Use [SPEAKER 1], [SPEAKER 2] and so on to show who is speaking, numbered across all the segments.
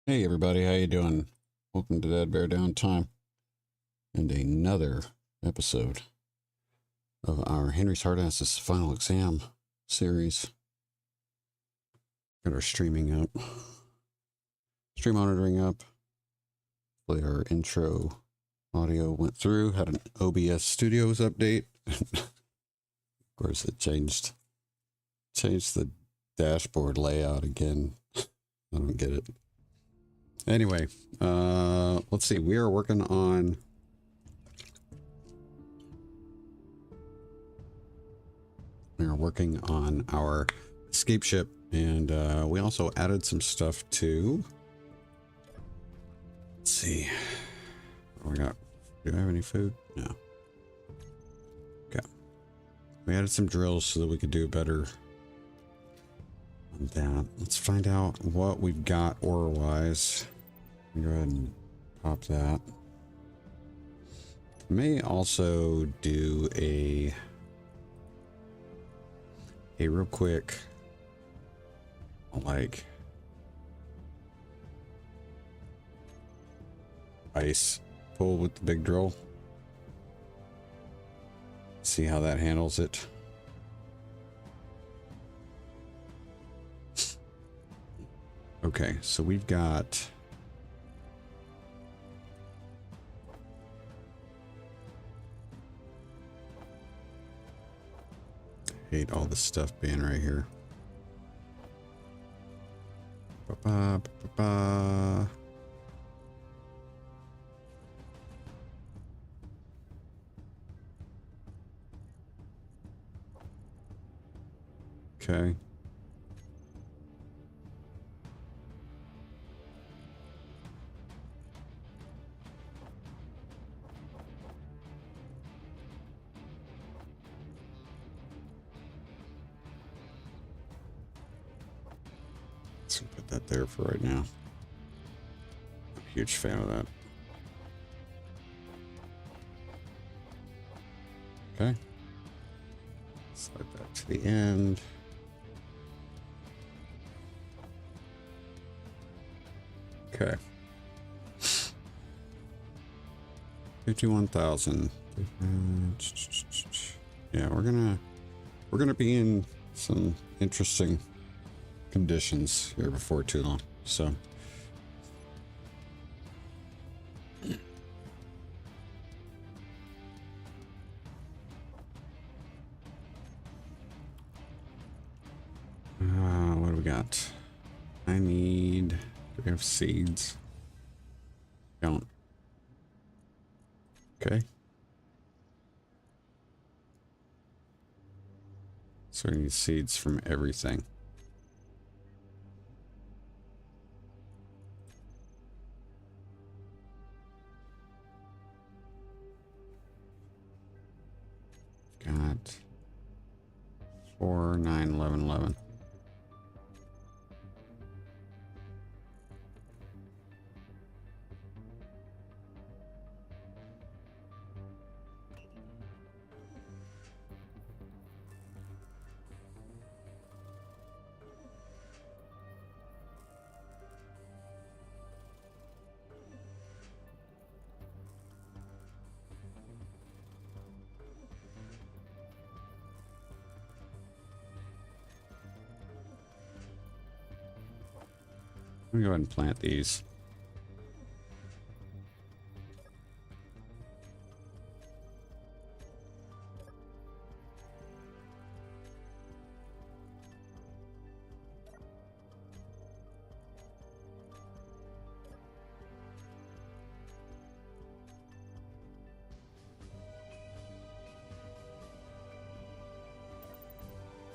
[SPEAKER 1] Hey everybody, how you doing? Welcome to DADBEAR.Downtime and another episode of our Henry's Hardasses final exam series. Got our streaming up, stream monitoring up. Hopefully our intro audio went through, had an OBS Studios update. Of course it changed the dashboard layout again. I don't get it. Anyway, let's see. We are working on our escape ship, and we also added some stuff to. Let's see. What do we got? Do I have any food? No. Okay. We added some drills so that we could do better on that. Let's find out what we've got ore-wise. Go ahead and pop that. May also do a real quick, like, ice pull with the big drill. See how that handles it. Okay, so we've got hate all this stuff being right here. Ba -ba, ba -ba. Okay. Let's put that there for right now. I'm a huge fan of that. Okay. Slide that to the end. Okay. 51,000. Yeah, we're gonna be in some interesting conditions here before too long. So what do we got? I need, do we have seeds? Don't. Okay. So we need seeds from everything. Got 4, 9, 11, 11. Let me go ahead and plant these.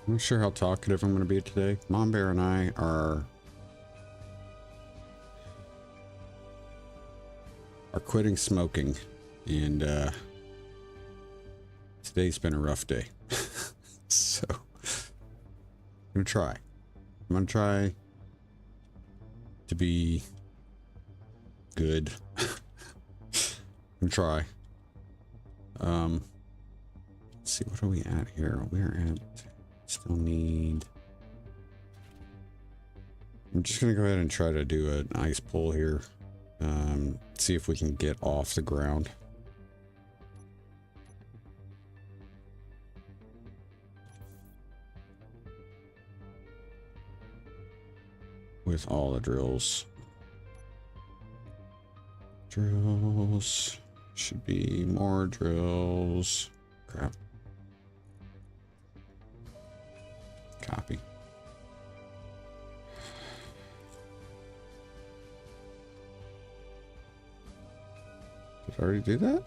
[SPEAKER 1] I'm not sure how talkative I'm going to be today. Mom Bear and I are quitting smoking, and today's been a rough day. So I'm gonna try to be good. I'm gonna try. Let's see, what are we at here? We're at, still need I'm just going to go ahead and try to do an ice pull here. See if we can get off the ground. With all the drills. Drills. Should be more drills. Crap. Copy. Did I already do that?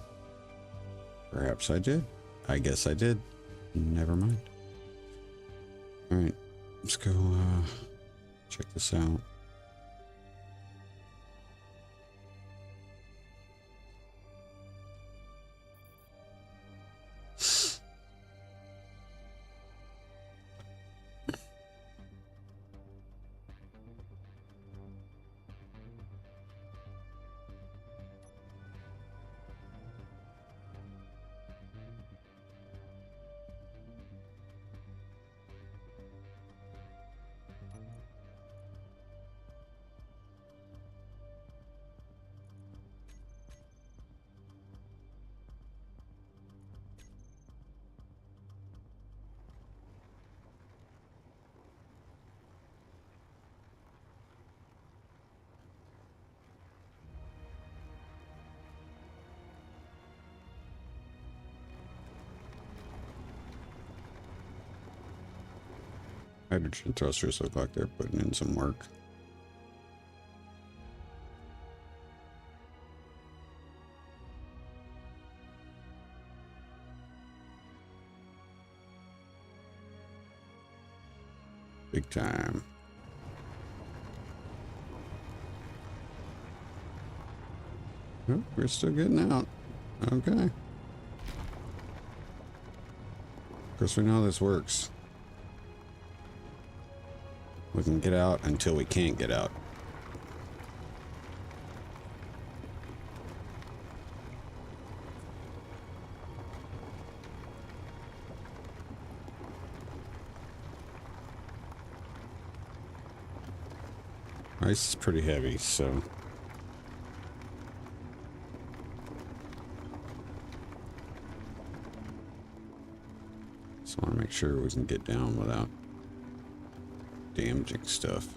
[SPEAKER 1] Perhaps I did. I guess I did. Never mind. Alright. Let's go check this out. Hydrogen thrusters look like they're putting in some work. Big time. Oh, we're still getting out. Okay. Of course, we know this works. We can get out until we can't get out. Ice is pretty heavy, so just want to make sure we can get down without damaging stuff.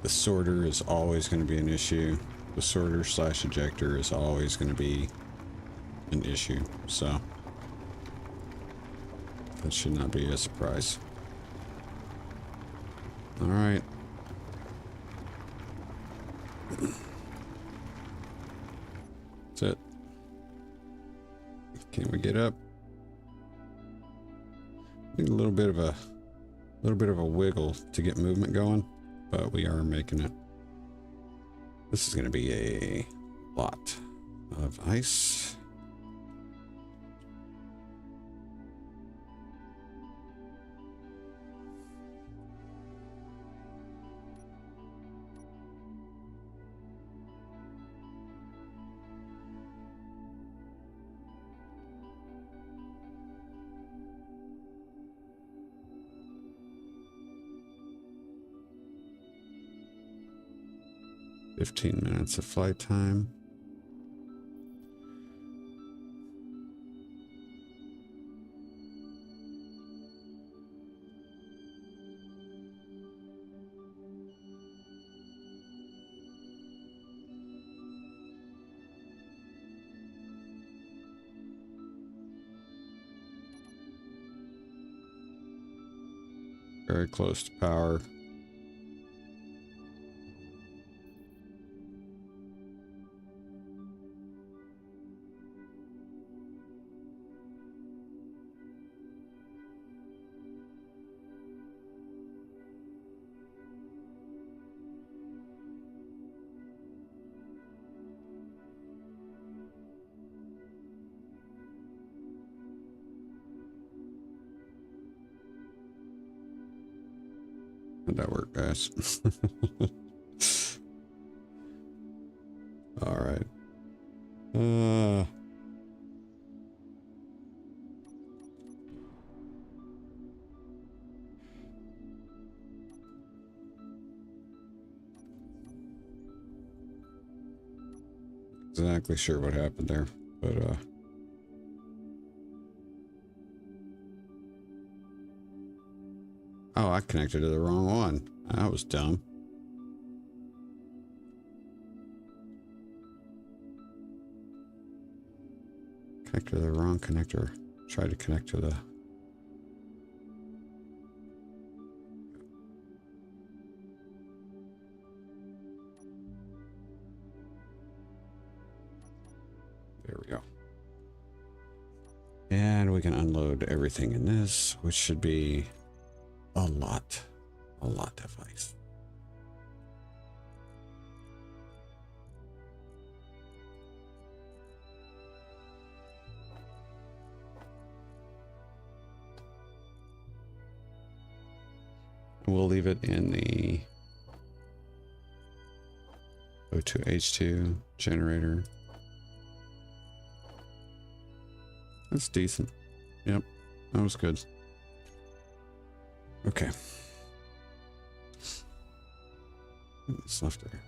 [SPEAKER 1] The sorter is always going to be an issue. The sorter slash ejector is always going to be an issue, so that should not be a surprise. All right. That's it. Can we get up? Need a little bit of a wiggle to get movement going, but we are making it. This is going to be a lot of ice. "15 minutes of flight time." Very close to power. How'd that work, guys? All right. Exactly sure what happened there, but oh, I connected to the wrong one. That was dumb. Connect to the wrong connector. Tried to connect to the... There we go. And we can unload everything in this, which should be a lot of ice. We'll leave it in the O2H2 generator. That's decent. Yep, that was good. Okay. What's left there?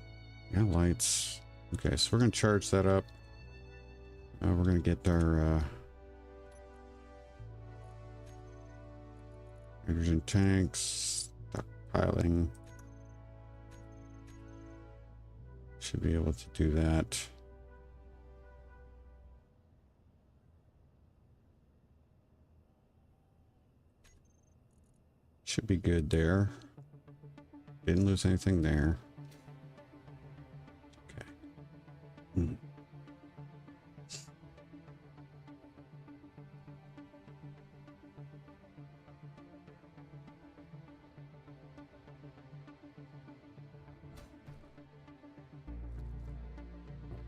[SPEAKER 1] Yeah, lights. Okay, so we're gonna charge that up. We're gonna get our hydrogen tanks, stockpiling. Should be able to do that. Should be good there. Didn't lose anything there. Okay.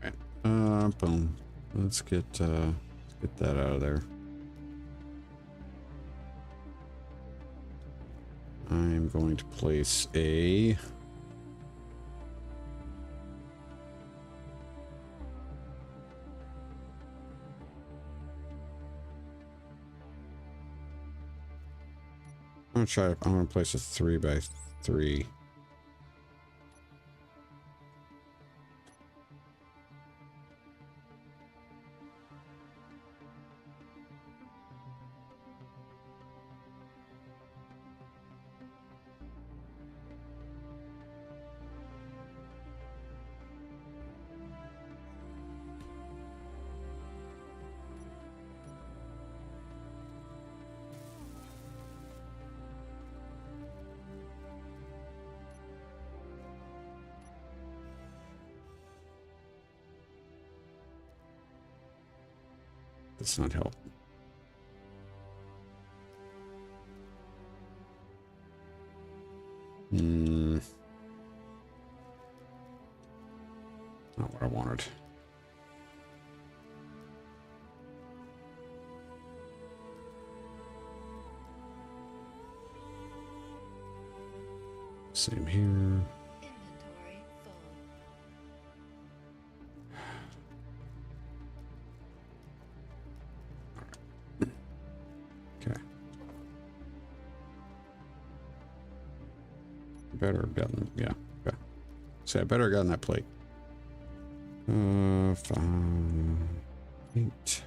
[SPEAKER 1] Okay. Boom. Let's get that out of there. I'm going to place a I'm gonna place a 3x3. Does not help. Not what I wanted. Same here.
[SPEAKER 2] Inventory full.
[SPEAKER 1] Okay. Better have gotten, yeah. Okay. So I better have gotten that plate. 5, 8.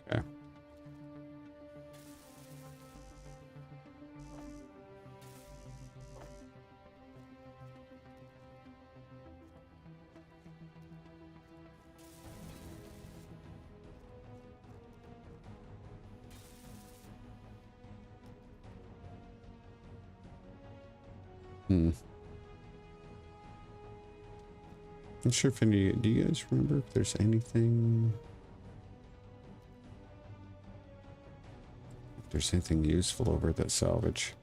[SPEAKER 1] Okay. Not sure if any, do you guys remember if there's anything? If there's anything useful over at that salvage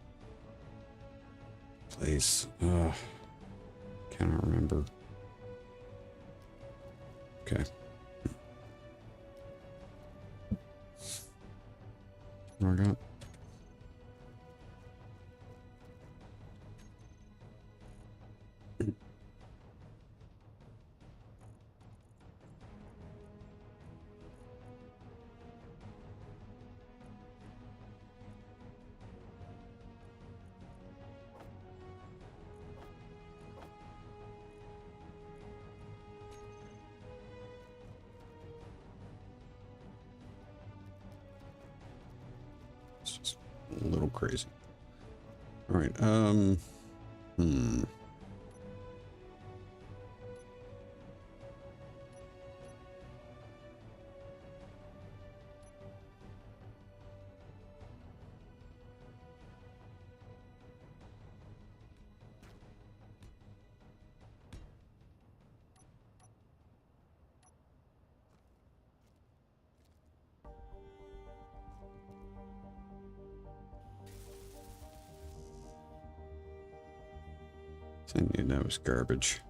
[SPEAKER 1] place? Cannot remember. Okay. What do I got? It's just a little crazy. All right. I knew that was garbage.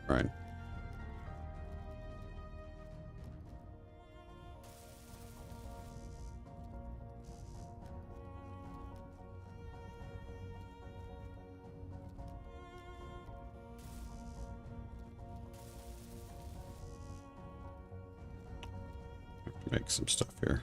[SPEAKER 1] Right. Make some stuff here.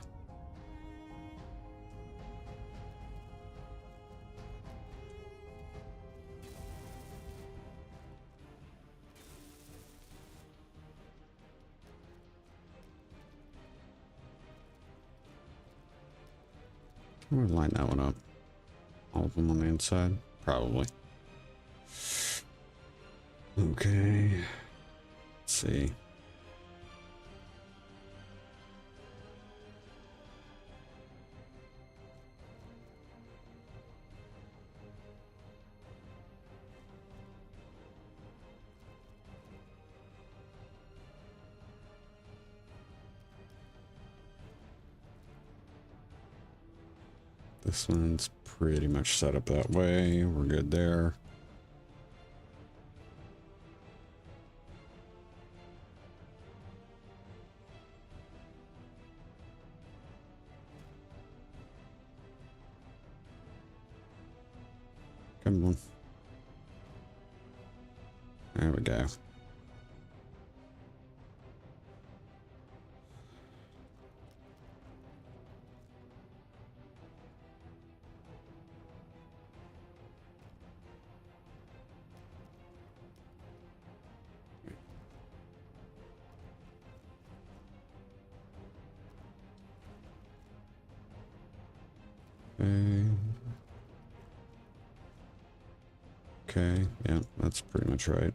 [SPEAKER 1] I'm gonna line that one up. All of them on the inside? Probably. Okay. Let's see. This one's pretty much set up that way. We're good there. Come on. There we go. Okay. Okay, yeah, that's pretty much right.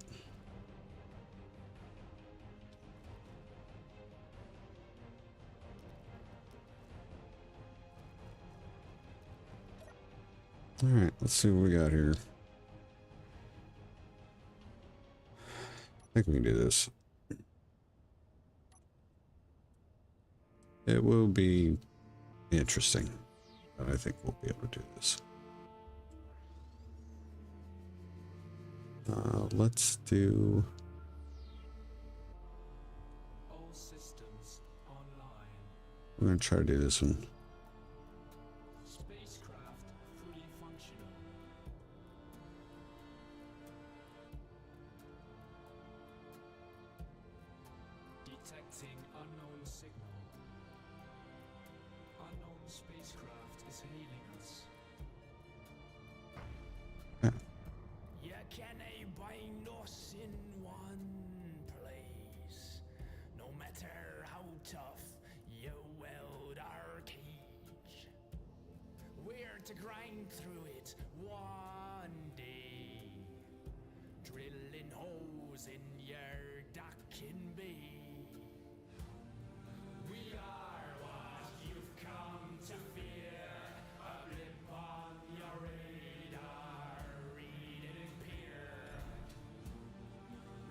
[SPEAKER 1] All right, let's see what we got here. I think we can do this. It will be interesting, but I think we'll be able to do this. Let's do...
[SPEAKER 3] All systems online.
[SPEAKER 1] We're going to try to do this one.
[SPEAKER 3] Spacecraft fully functional. Detecting unknown signal. Unknown spacecraft is hailing us. to grind through it one day. Drilling holes in your docking bay. We are what you've come to fear. A blip on your radar. Read it and peer.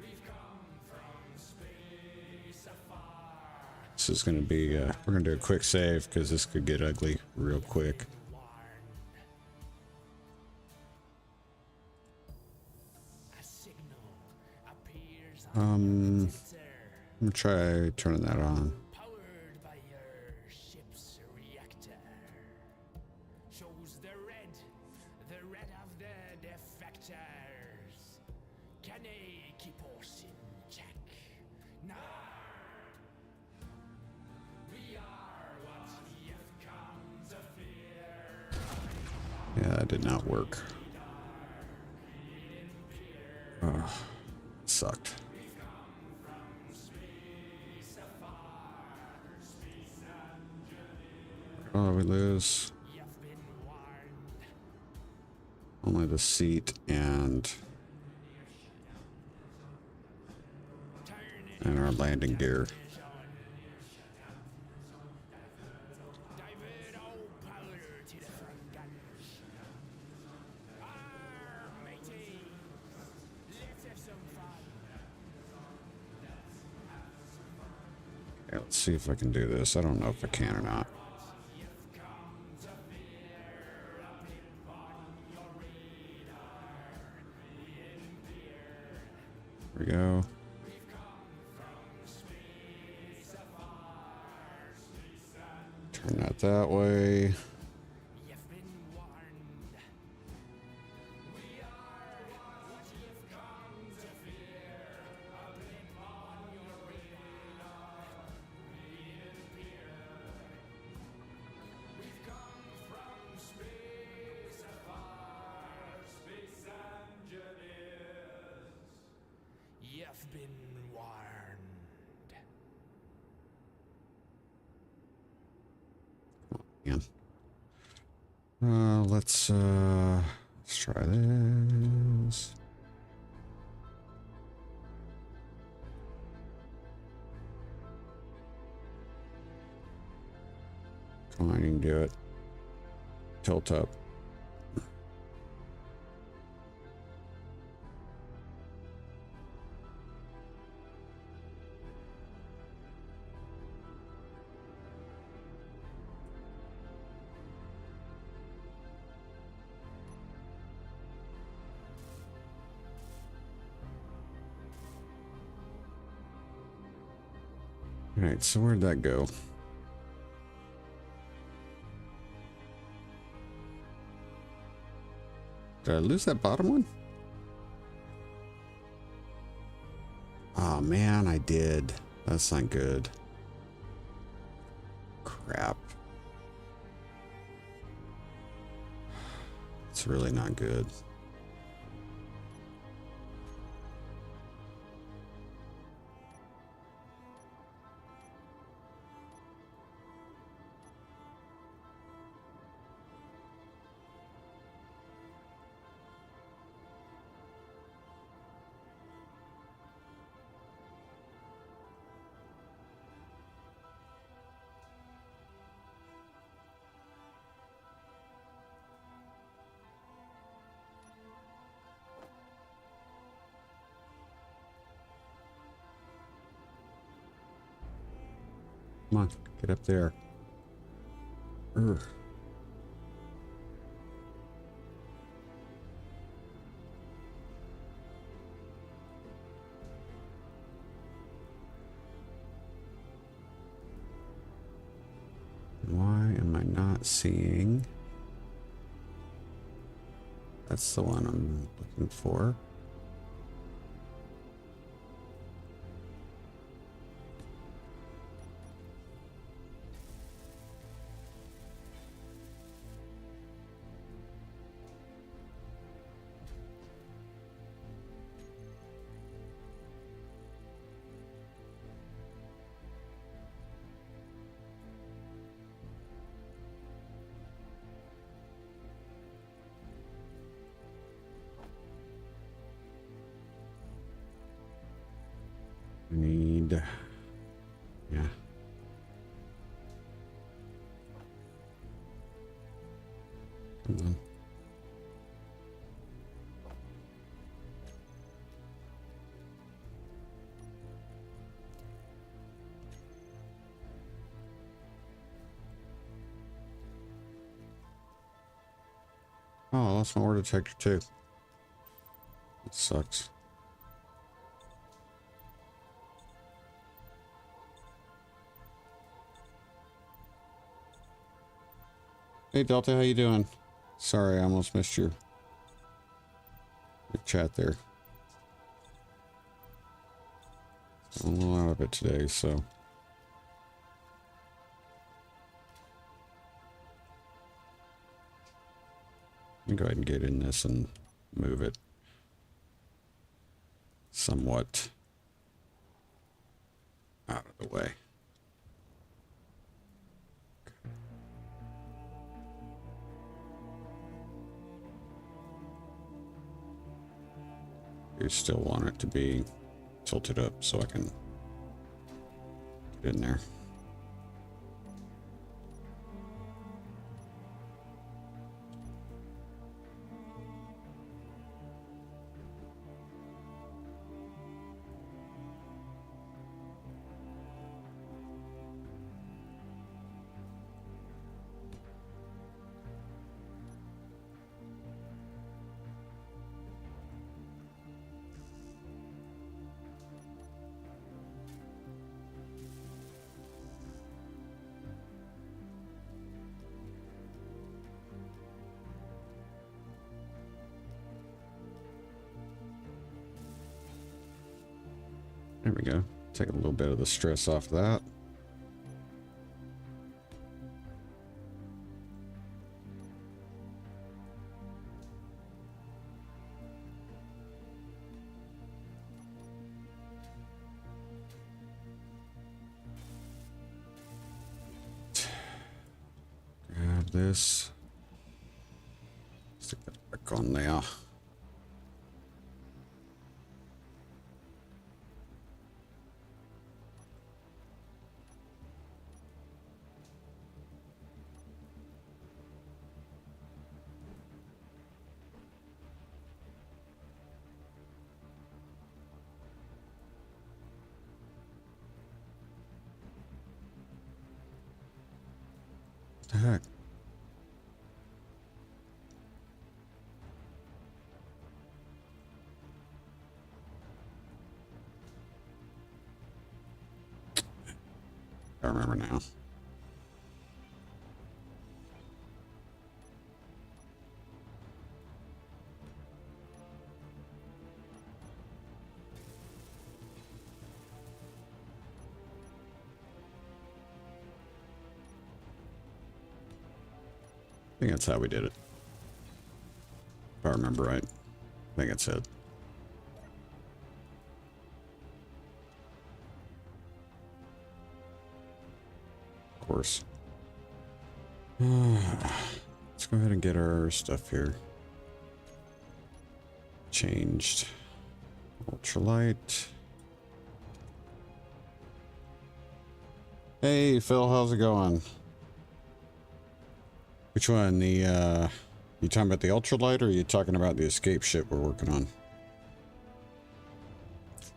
[SPEAKER 3] We've come from space afar.
[SPEAKER 1] This is going to be, we're going to do a quick save because this could get ugly real quick. I'm going to try turning that on.
[SPEAKER 3] Powered by your ship's reactor. Shows the red of the defectors. Can they keep us in check? Nah. We are what you've come to fear.
[SPEAKER 1] Yeah, that did not work. Oh, sucked. Oh, we lose only the seat and our landing gear.
[SPEAKER 3] Divert all power to the front guns. Matey, let's have some fun.
[SPEAKER 1] Okay, let's see if I can do this. I don't know if I can or not. There we go. Turn that way.
[SPEAKER 3] You've been warned. We are what you've come to fear. A blip on your radar. Read and peer. We've come from space afar. SpaceEngineers. You've been warned.
[SPEAKER 1] Yeah. Let's try this. Come on, you can do it. Tilt up. All right, so where'd that go? Did I lose that bottom one? Oh man, I did. That's not good. Crap. It's really not good. Come on, get up there. Urgh. Why am I not seeing? That's the one I'm looking for. need... Yeah. Come on. Oh, I lost my ore detector too. That sucks. Hey Delta, how you doing? Sorry, I almost missed your chat there. I'm a little out of it today, so. Let me go ahead and get in this and move it somewhat out of the way. You still want it to be tilted up so I can get in there. There we go. Take a little bit of the stress off that. Grab this. Stick that back on there. What the heck? I remember now. I think that's how we did it. If I remember right. I think that's it. Of course. Let's go ahead and get our stuff here changed. Ultralight. Hey Phil, how's it going? Which one? The you talking about the ultralight, or are you talking about the escape ship we're working on?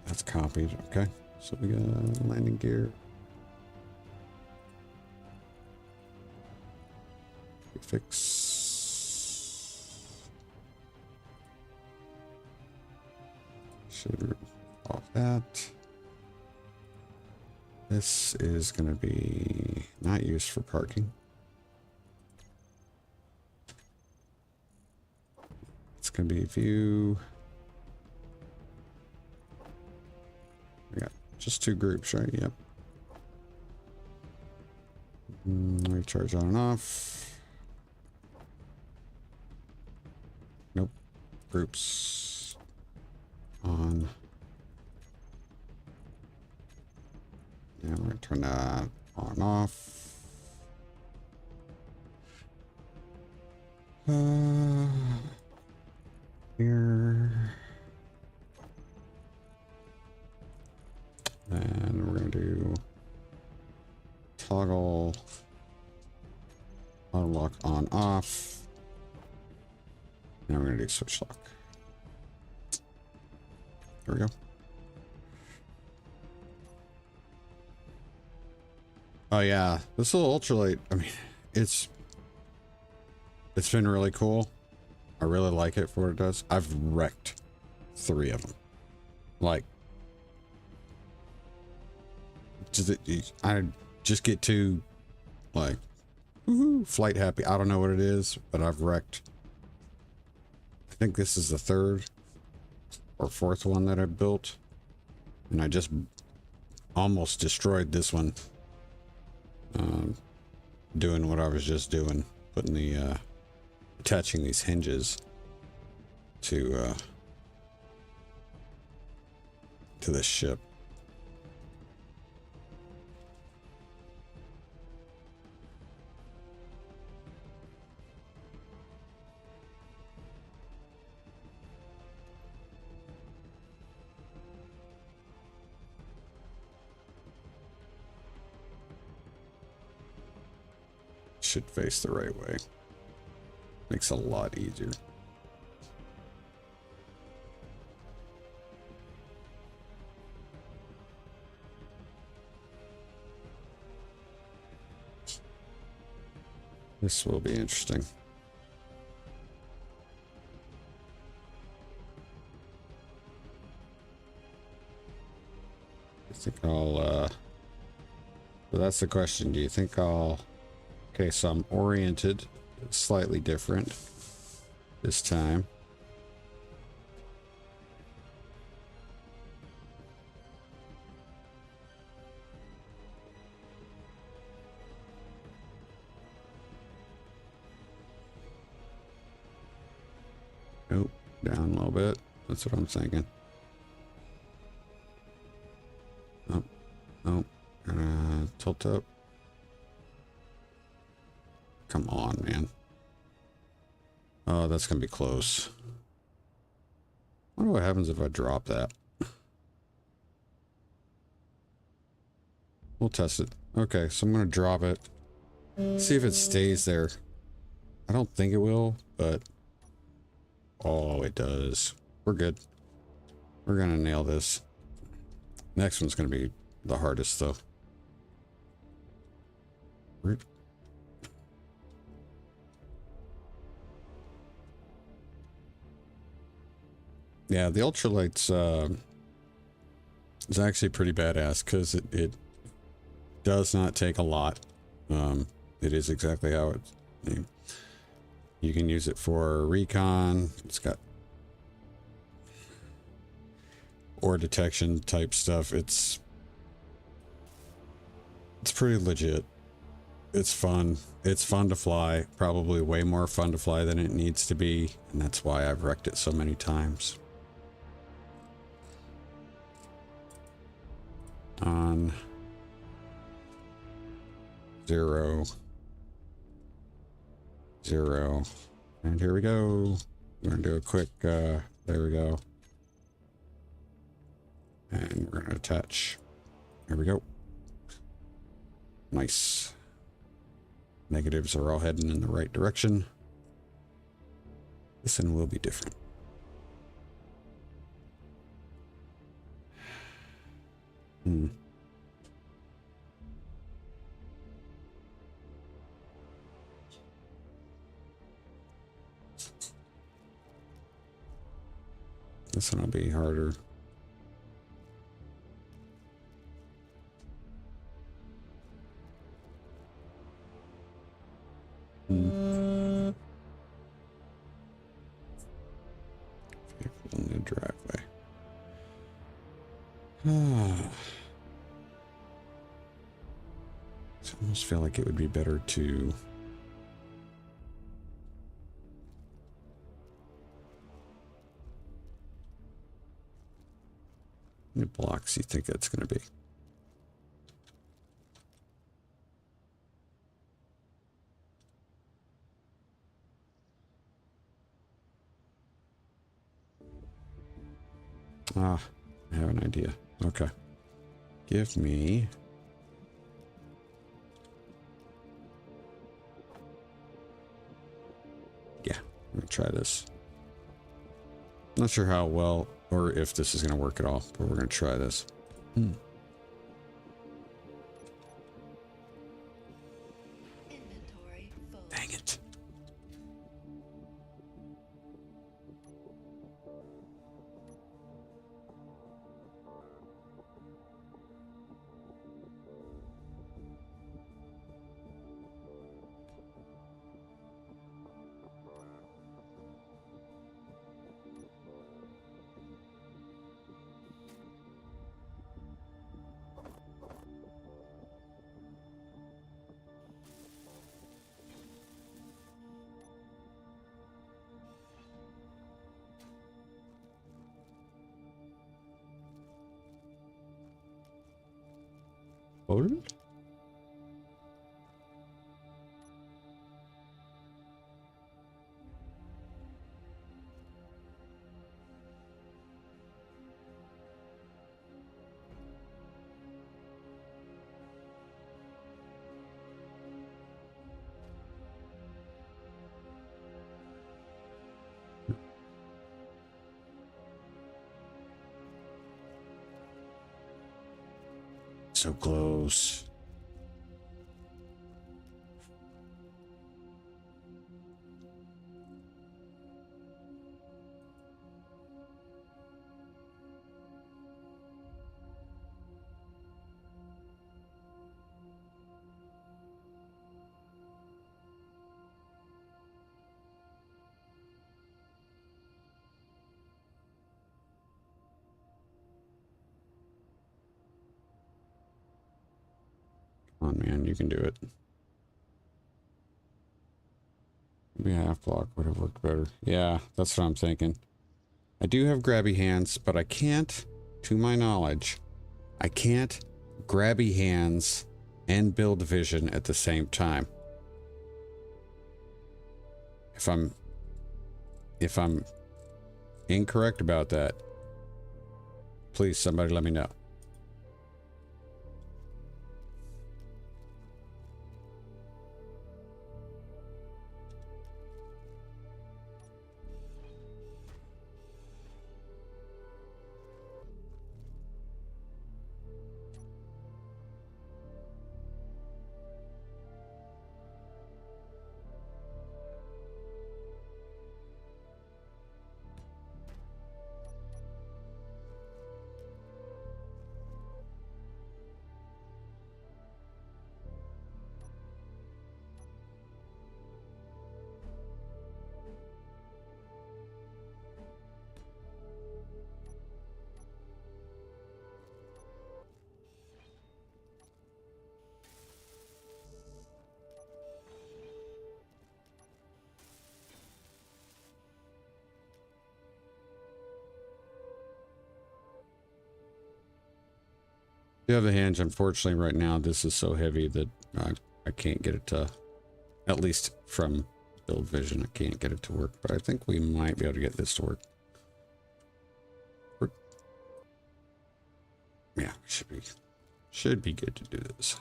[SPEAKER 1] That's copied. Okay. So we got landing gear. Fix. Should remove off that. This is going to be not used for parking. It's going to be view. We got just two groups, right? Yep. Recharge on and off. Nope. Groups on. And we're going to turn that on and off. Here. And we're Now we're going to do switch lock. There we go. Oh yeah, this little ultralight, I mean, it's been really cool. I really like it for what it does. I've wrecked 3 of them. Like, I just get too, like, woohoo, flight happy. I don't know what it is, but I've wrecked. I think this is the 3rd or 4th one that I built. And I just almost destroyed this one. Doing what I was just doing. Putting the, attaching these hinges to this ship. Should face the right way. Makes it a lot easier. This will be interesting. I think I'll, so that's the question. Do you think I'll, okay, so I'm oriented slightly different this time. Nope, down a little bit. That's what I'm thinking. Oh, oh, tilt up. Come on, man. Oh, that's gonna be close. I wonder what happens if I drop that. We'll test it. Okay, so I'm gonna drop it. See if it stays there. I don't think it will, but oh, it does. We're good. We're gonna nail this. Next one's gonna be the hardest, though. Yeah, the ultralight's is actually pretty badass because it does not take a lot. It is exactly how it's. You can use it for recon. It's got ore detection type stuff. It's pretty legit. It's fun. It's fun to fly. Probably way more fun to fly than it needs to be, and that's why I've wrecked it so many times. On 0, 0, and here we go. We're gonna do a quick there we go, and we're gonna attach. Here we go. Nice. Negatives are all heading in the right direction. This one will be different. This one will be harder. Vehicle in the driveway. I almost feel like it would be better to how many blocks do you think that's going to be? Ah, I have an idea. Okay. Give me yeah, I'm gonna try this. Not sure how well or if this is going to work at all, but we're going to try this.
[SPEAKER 2] Inventory full.
[SPEAKER 1] Dang it. What? So close. Come on, man, you can do it. Maybe a half block would have worked better. Yeah, that's what I'm thinking. I do have grabby hands, but I can't, to my knowledge, I can't grabby hands and build vision at the same time. If I'm incorrect about that, please somebody let me know. You have the hinge. Unfortunately, right now, this is so heavy that I can't get it to, at least from build vision, I can't get it to work. But I think we might be able to get this to work. Yeah, should be good to do this.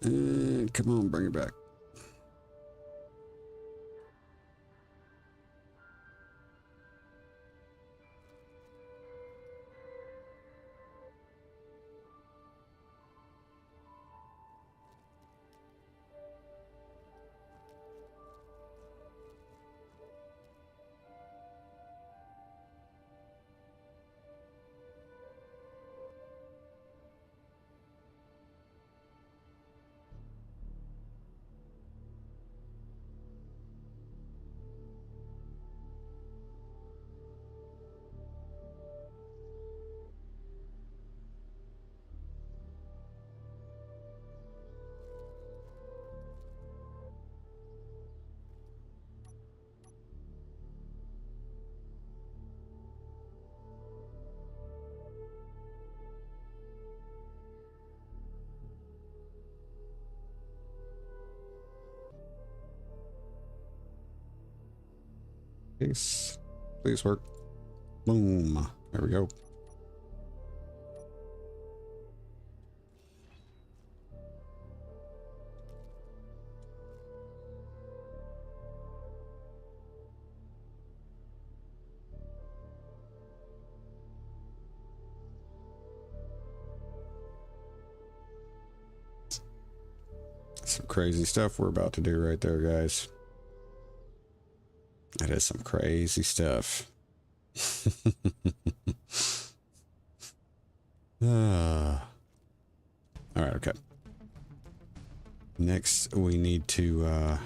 [SPEAKER 1] And come on, bring it back. Please, please work. Boom. There we go. some crazy stuff we're about to do right there, guys. That is some crazy stuff. All right, okay. Next, we need to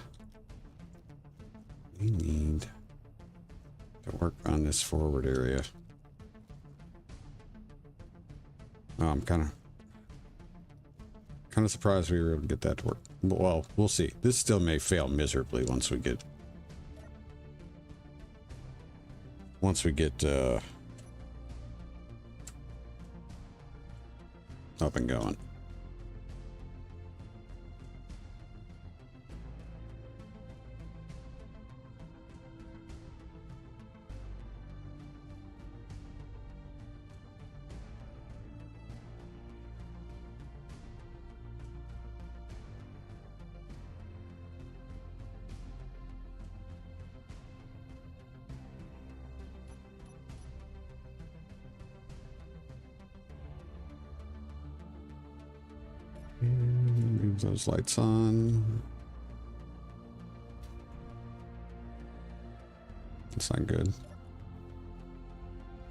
[SPEAKER 1] work on this forward area. Oh, I'm kind of surprised we were able to get that to work. Well, we'll see. This still may fail miserably once we get up and going. Move those lights on. That's not good.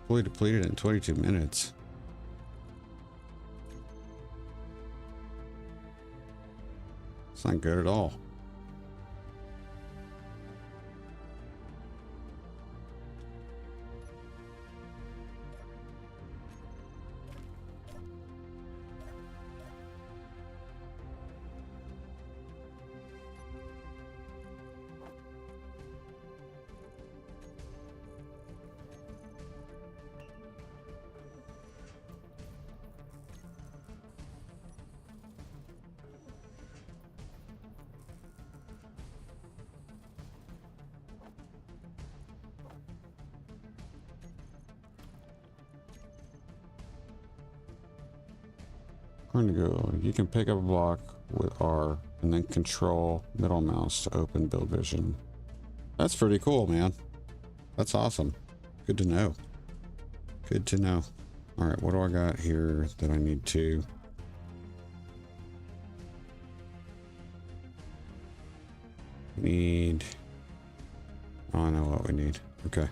[SPEAKER 1] Fully depleted in 22 minutes. It's not good at all. We're going to go, you can pick up a block with R and then control middle mouse to open build vision. That's pretty cool, man. That's awesome. Good to know. Good to know. All right, what do I got here that I need to? Need, oh, I know what we need. Okay.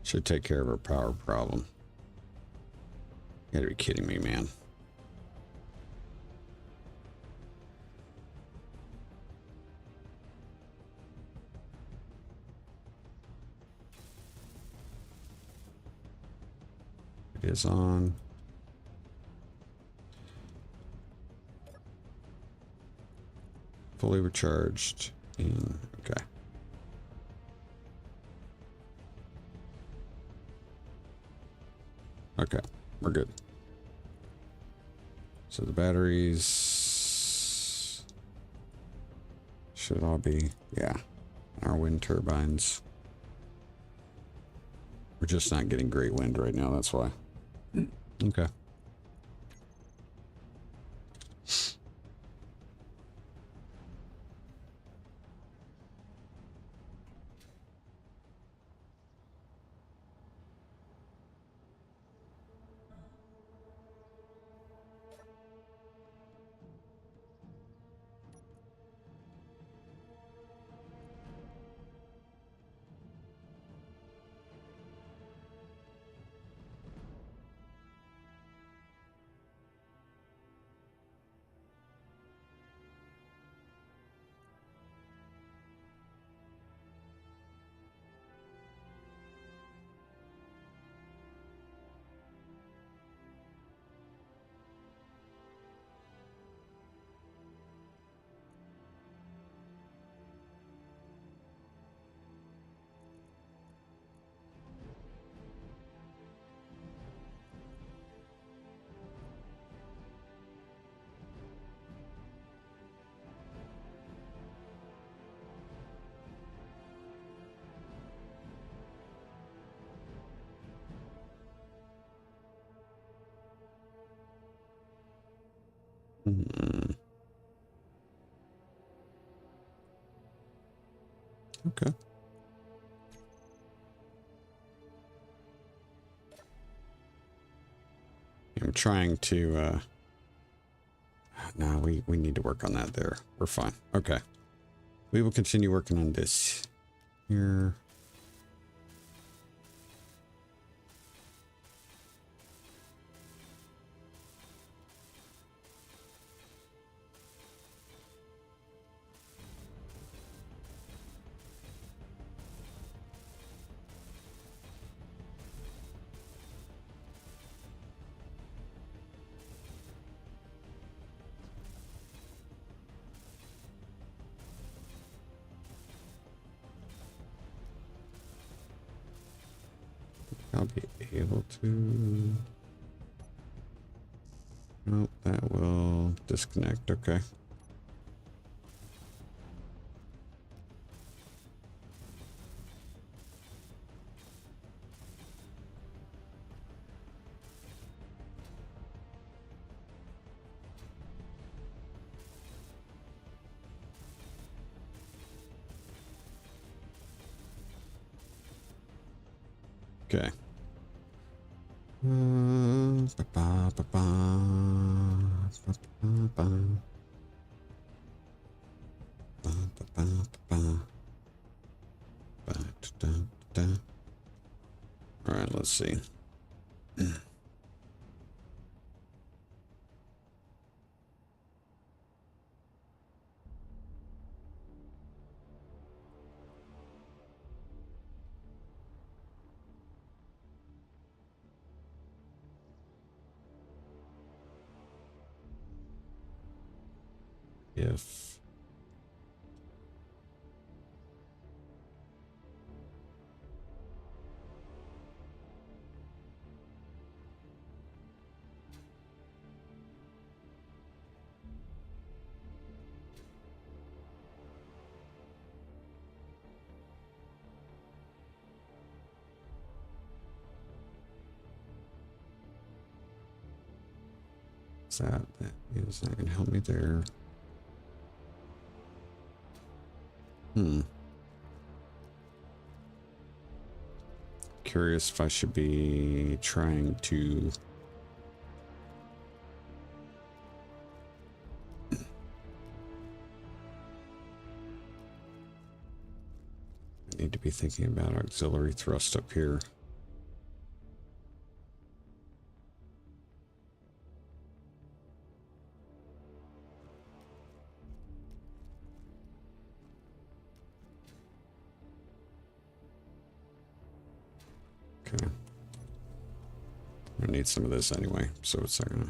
[SPEAKER 1] Should take care of our power problem. You gotta be kidding me, man. It is on. Fully recharged. And okay. Okay, we're good. So the batteries should all be, yeah, our wind turbines. We're just not getting great wind right now, that's why. Okay. Okay. I'm trying to, no, we need to work on that there. We're fine. Okay. We will continue working on this here. I'll be able to. Nope, that will disconnect. Okay. Okay. All right, let's see. If that is not going to help me there. Curious if I should be trying to need to be thinking about auxiliary thrust up here. Okay. I need some of this anyway, so it's not gonna.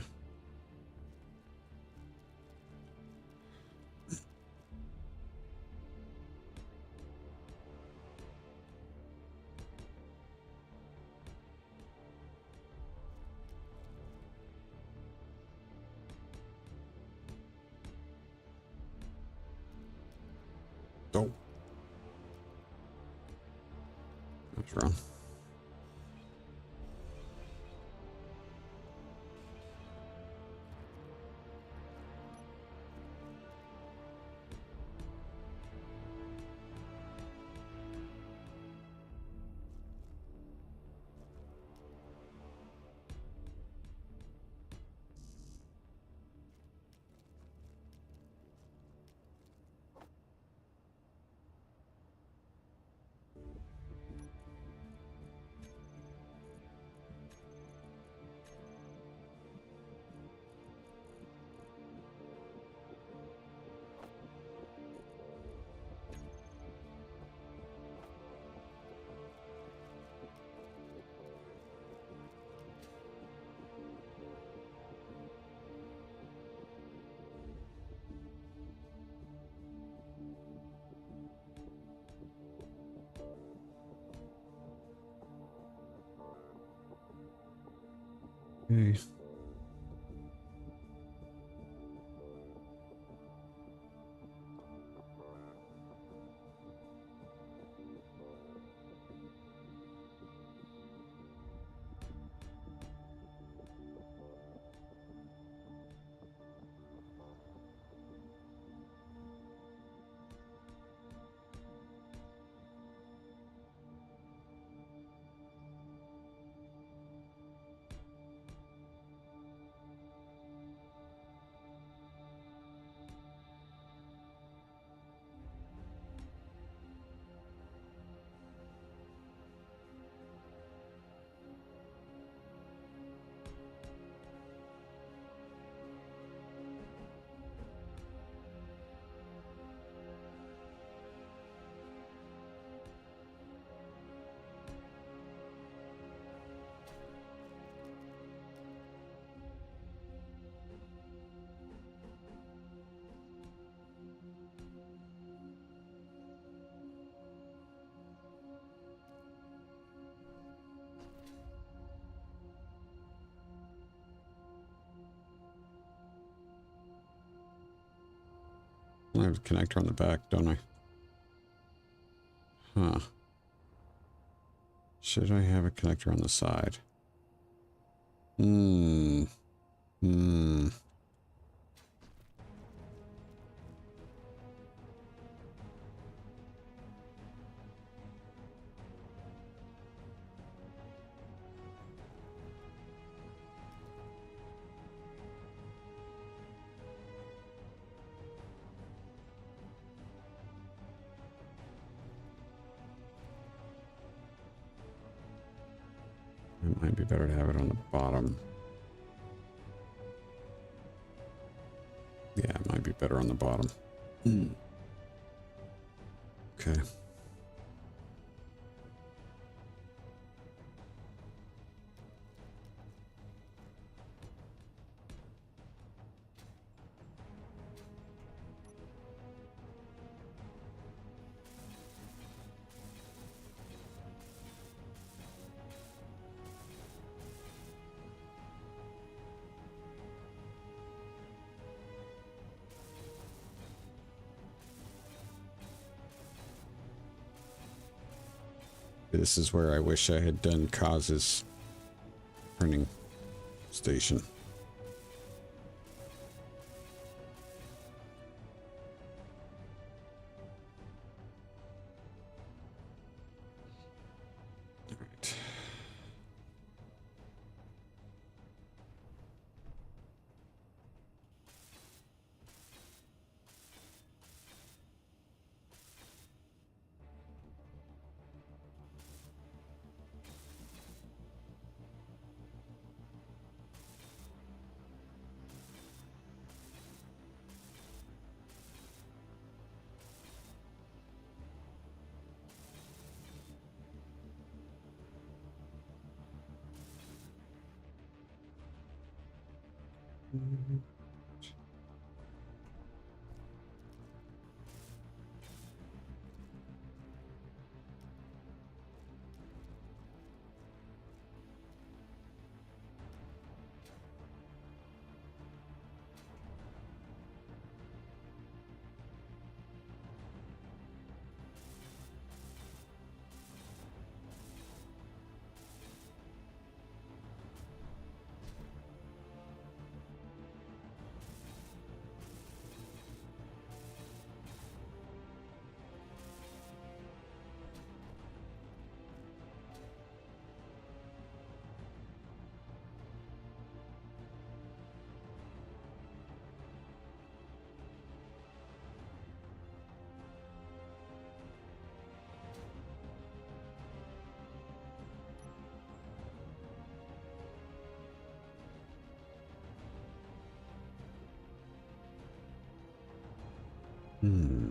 [SPEAKER 1] Oh. That's wrong. Okay. I have a connector on the back, don't I? Huh. Should I have a connector on the side? Hmm. Hmm. It might be better to have it on the bottom. Yeah, it might be better on the bottom. Okay. This is where I wish I had done Cos's printing station. All right. Hmm.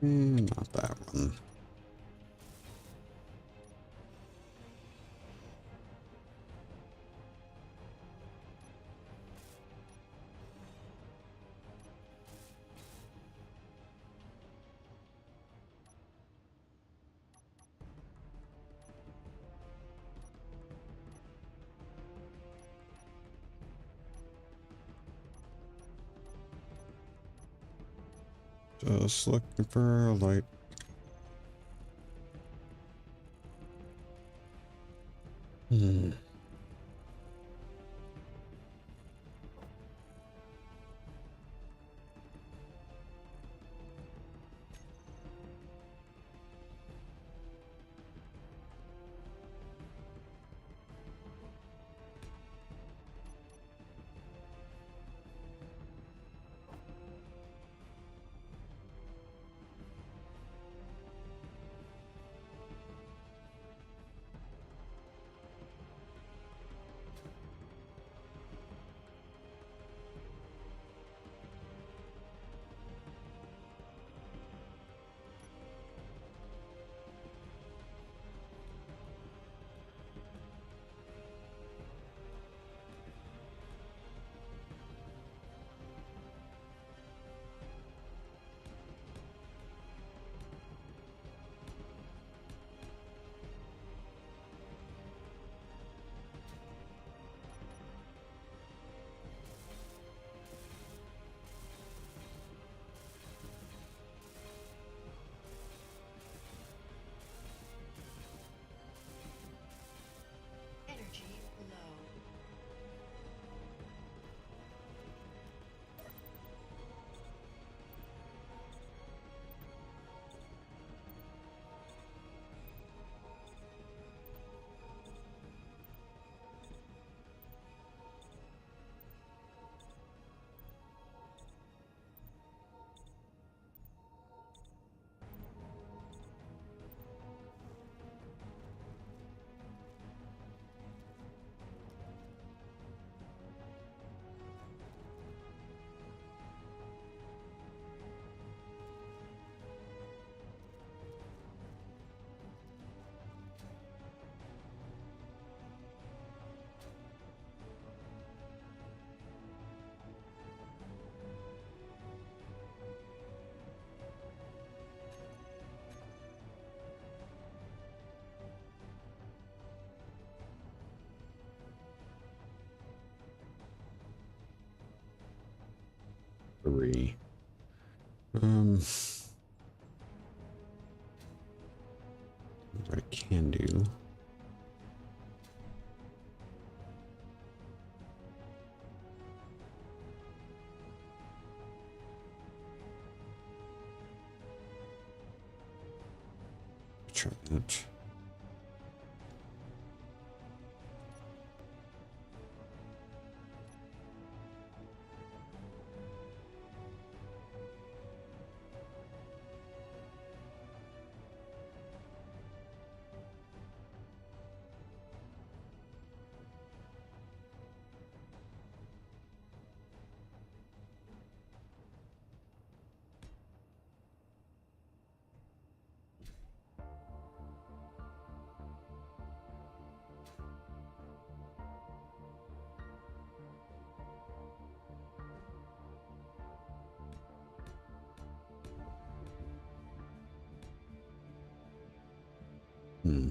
[SPEAKER 1] Not that one. Just looking for a light. Hmm.
[SPEAKER 2] Energy low.
[SPEAKER 1] Three. What I can do. Try that. Hmm.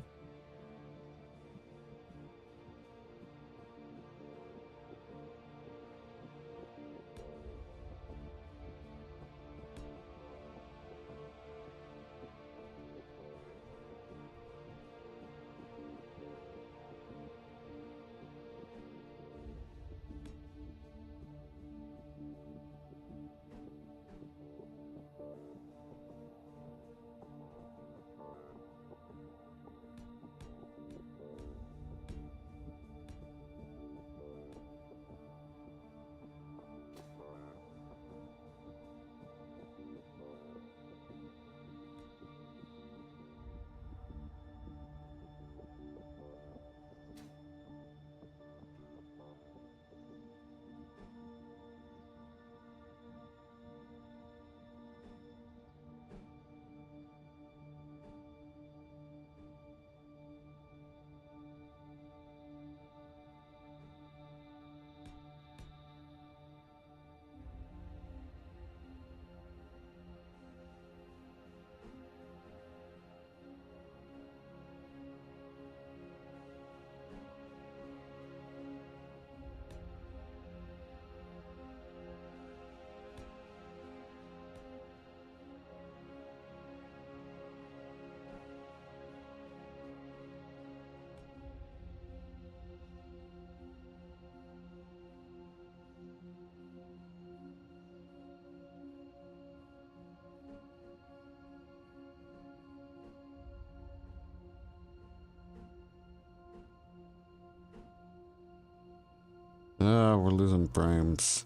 [SPEAKER 1] we're losing frames.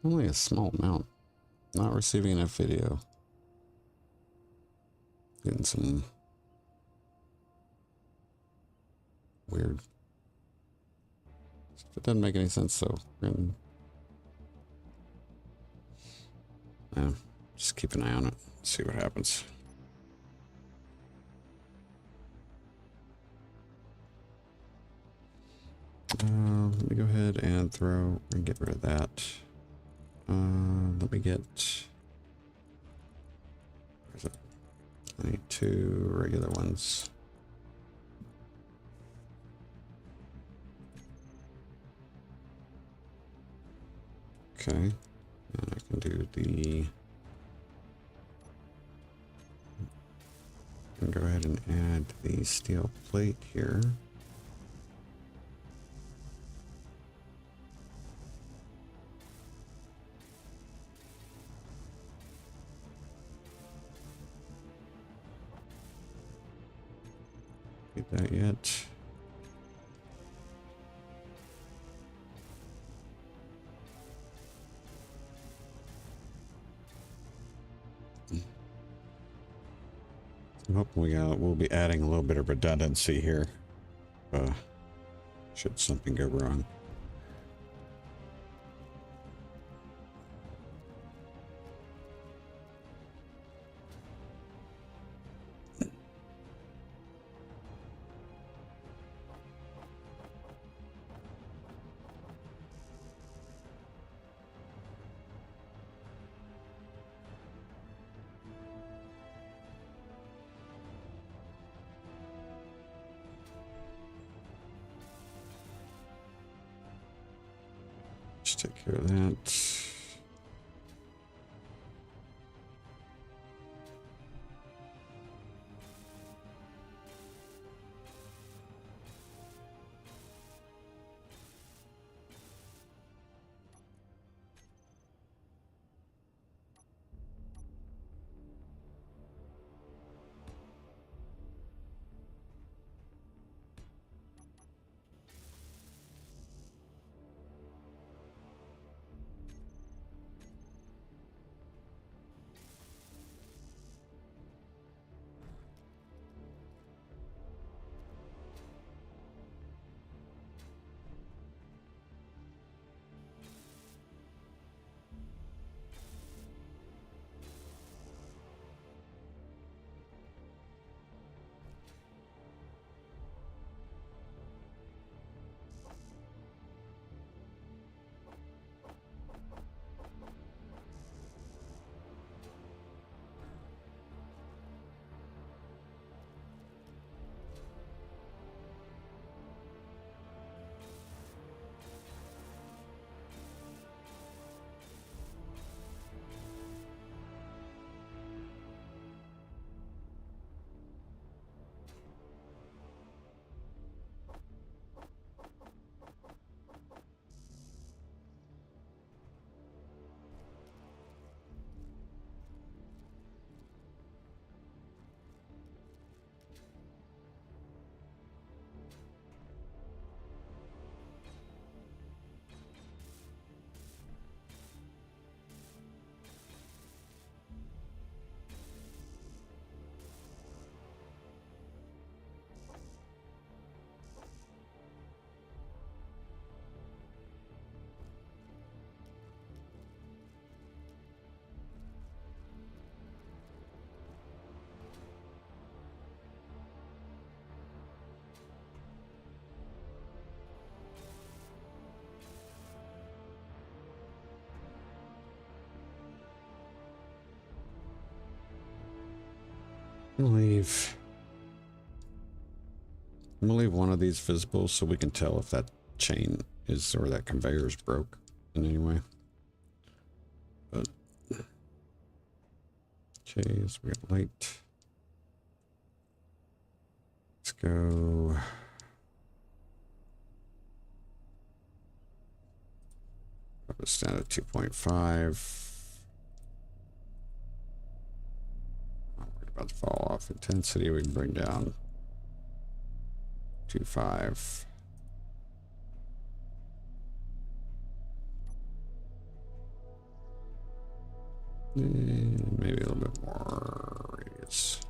[SPEAKER 1] Only a small amount. Not receiving enough video. Getting some weird. It doesn't make any sense though. Just keep an eye on it. See what happens. Let me go ahead and throw and get rid of that. Let me get. Where's it? I need 2 regular ones. Okay, and I can do the. And go ahead and add the steel plate here. Get that yet? I'm hoping we'll be adding a little bit of redundancy here. Should something go wrong. Just take care of that. I'm gonna leave one of these visible so we can tell if that chain is or that conveyor is broke in any way. But okay, so we got light. Let's go. Up this down to 2.5. About to fall off intensity, we can bring down 2.5. And maybe a little bit more radius.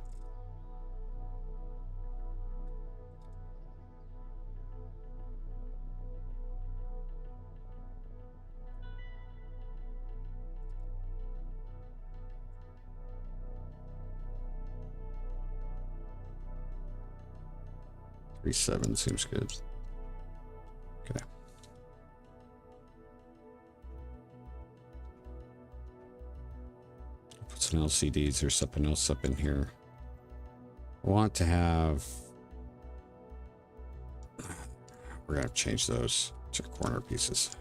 [SPEAKER 1] Seven seems good. Okay. Put some LCDs or something else up in here. I want to have. We're gonna change those to corner pieces.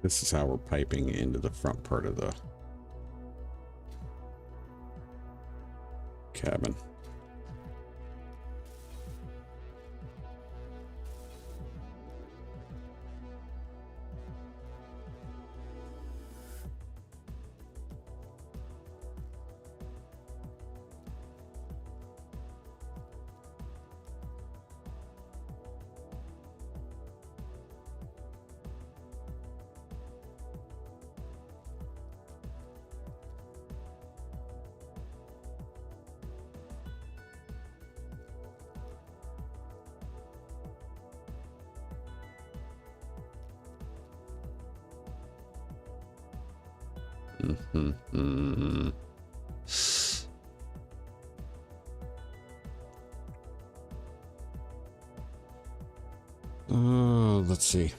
[SPEAKER 1] This is how we're piping into the front part of the cabin. Let's see.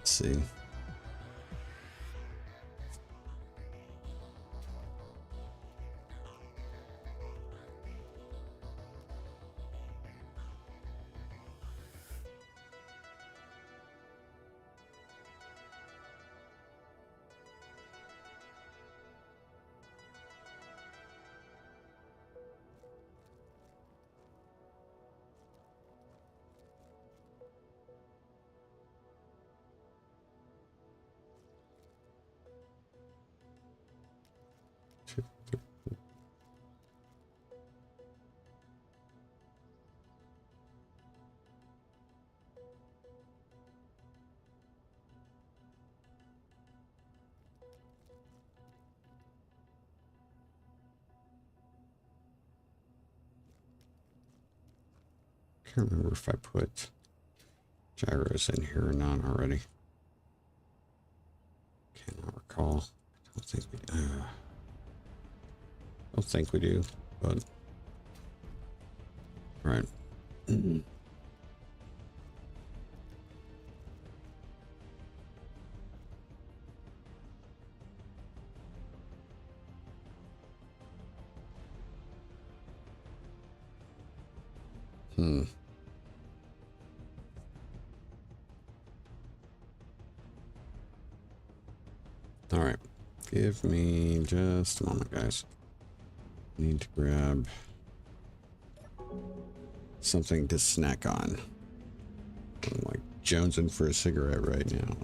[SPEAKER 1] See. Can't remember if I put gyros in here or not already. Cannot recall. Don't think we do. Don't think we do, but right. All right. Give me just a moment, guys. Need to grab something to snack on. Like jonesing for a cigarette right now.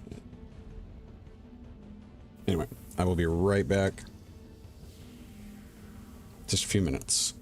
[SPEAKER 1] Anyway, I will be right back. Just a few minutes.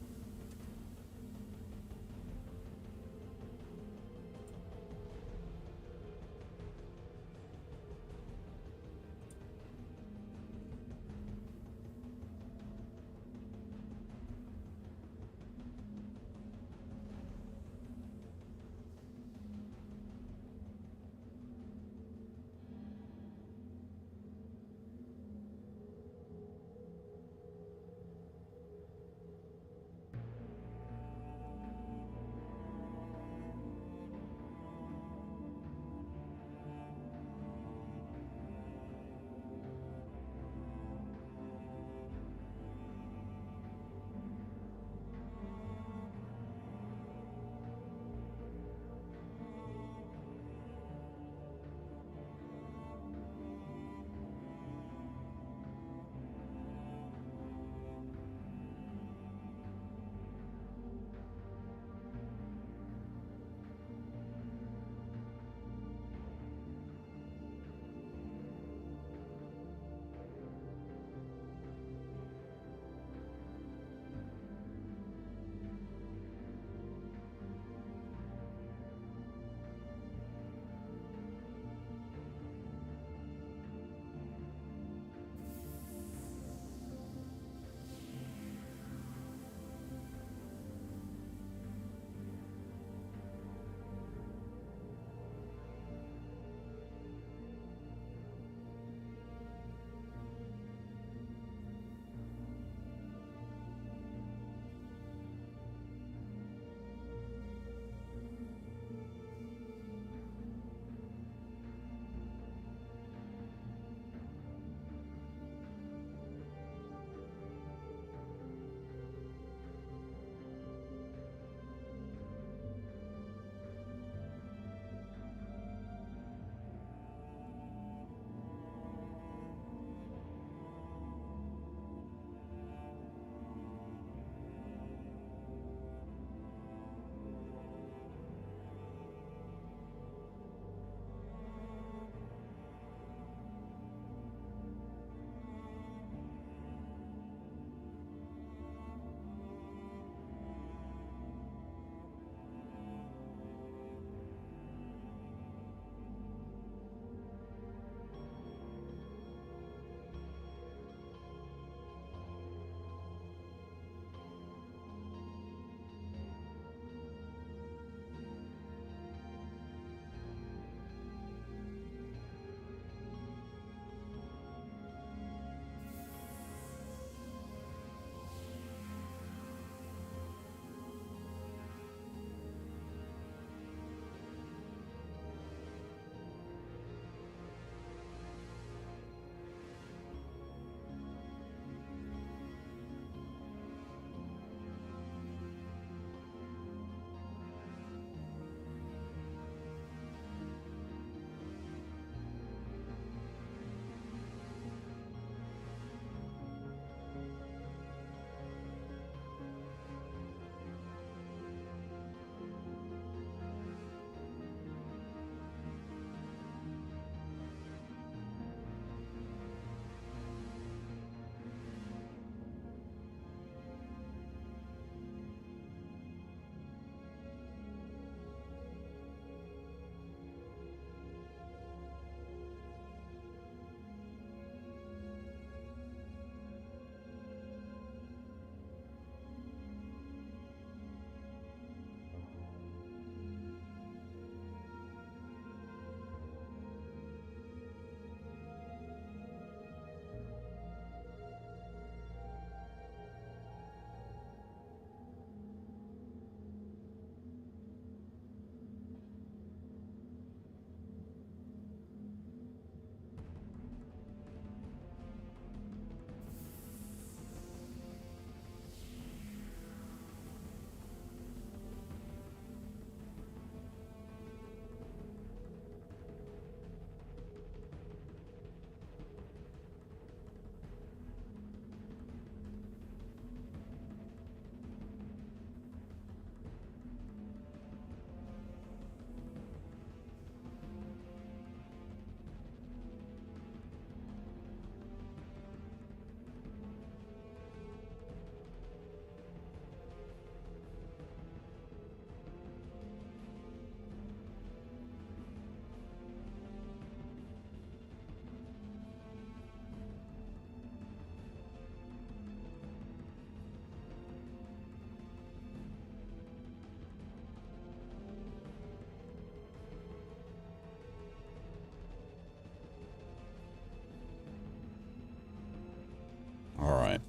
[SPEAKER 1] All right.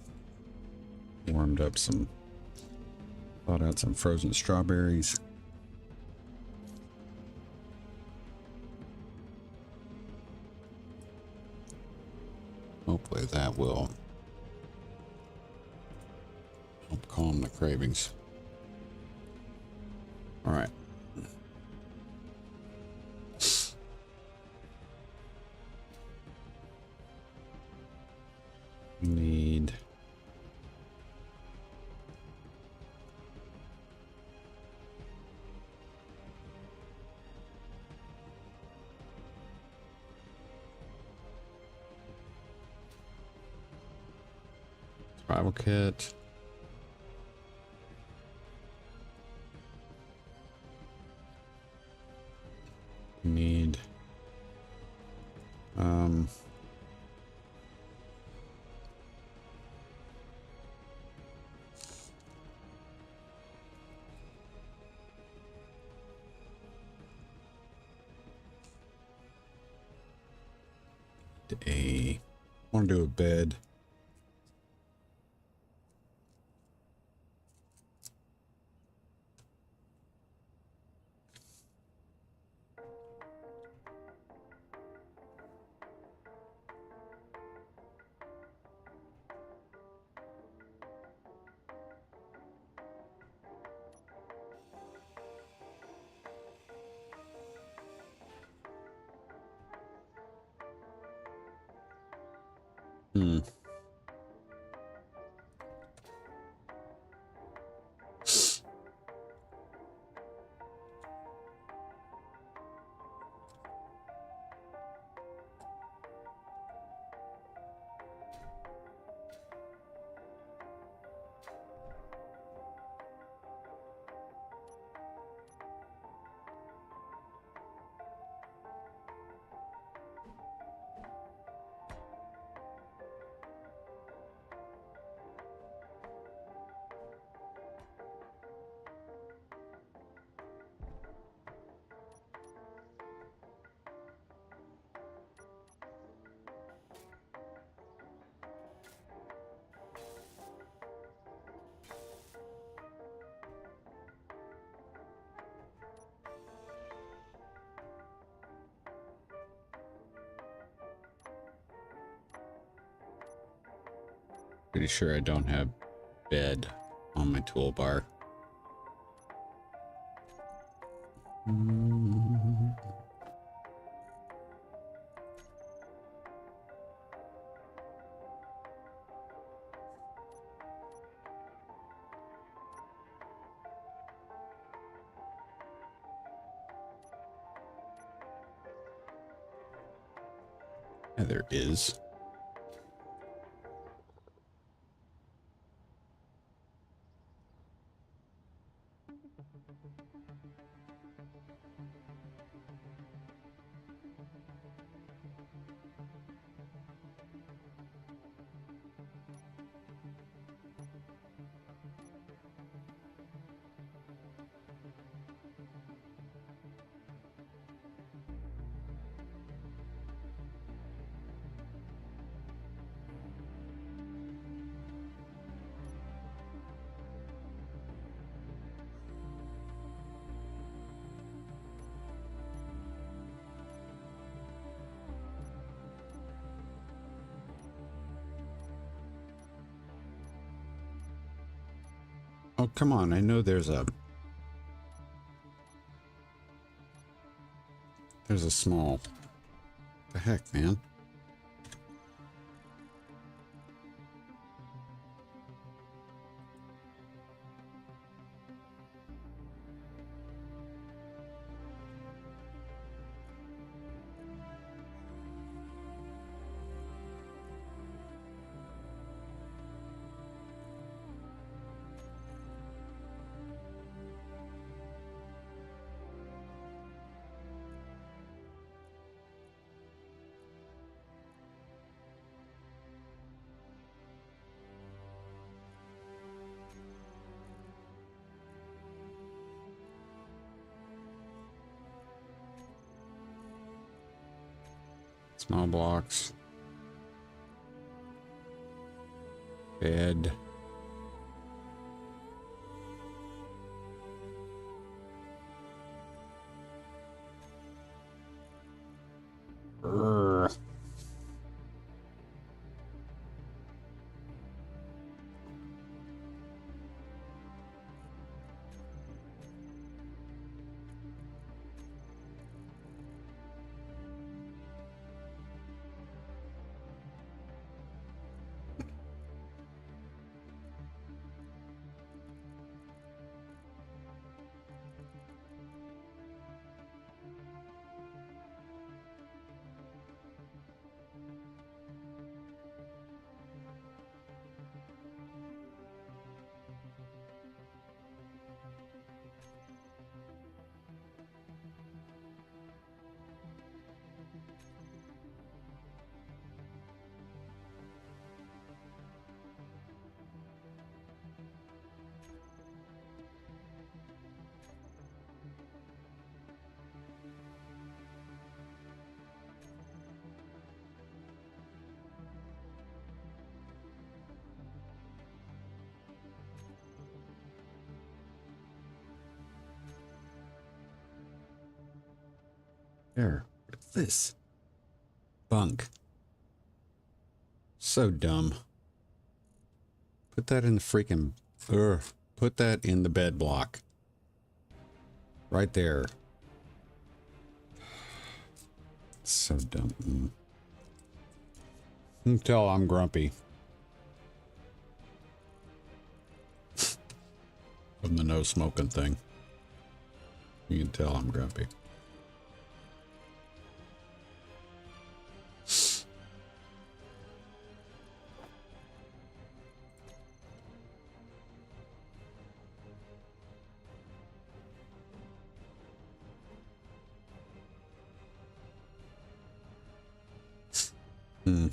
[SPEAKER 1] Warmed up some, thawed out some frozen strawberries. Hopefully that will help calm the cravings. All right. We need survival kit. Need a want to do a bed. Hmm. Pretty sure I don't have bed on my toolbar. Yeah, there is. Oh, come on. I know there's a small. The heck, man? Small blocks. Bed. Urgh. There. What is this? Bunk. So dumb. Put that in the freaking... Put that in the bed block. Right there. So dumb. You can tell I'm grumpy. From the no smoking thing. You can tell I'm grumpy. Hmm.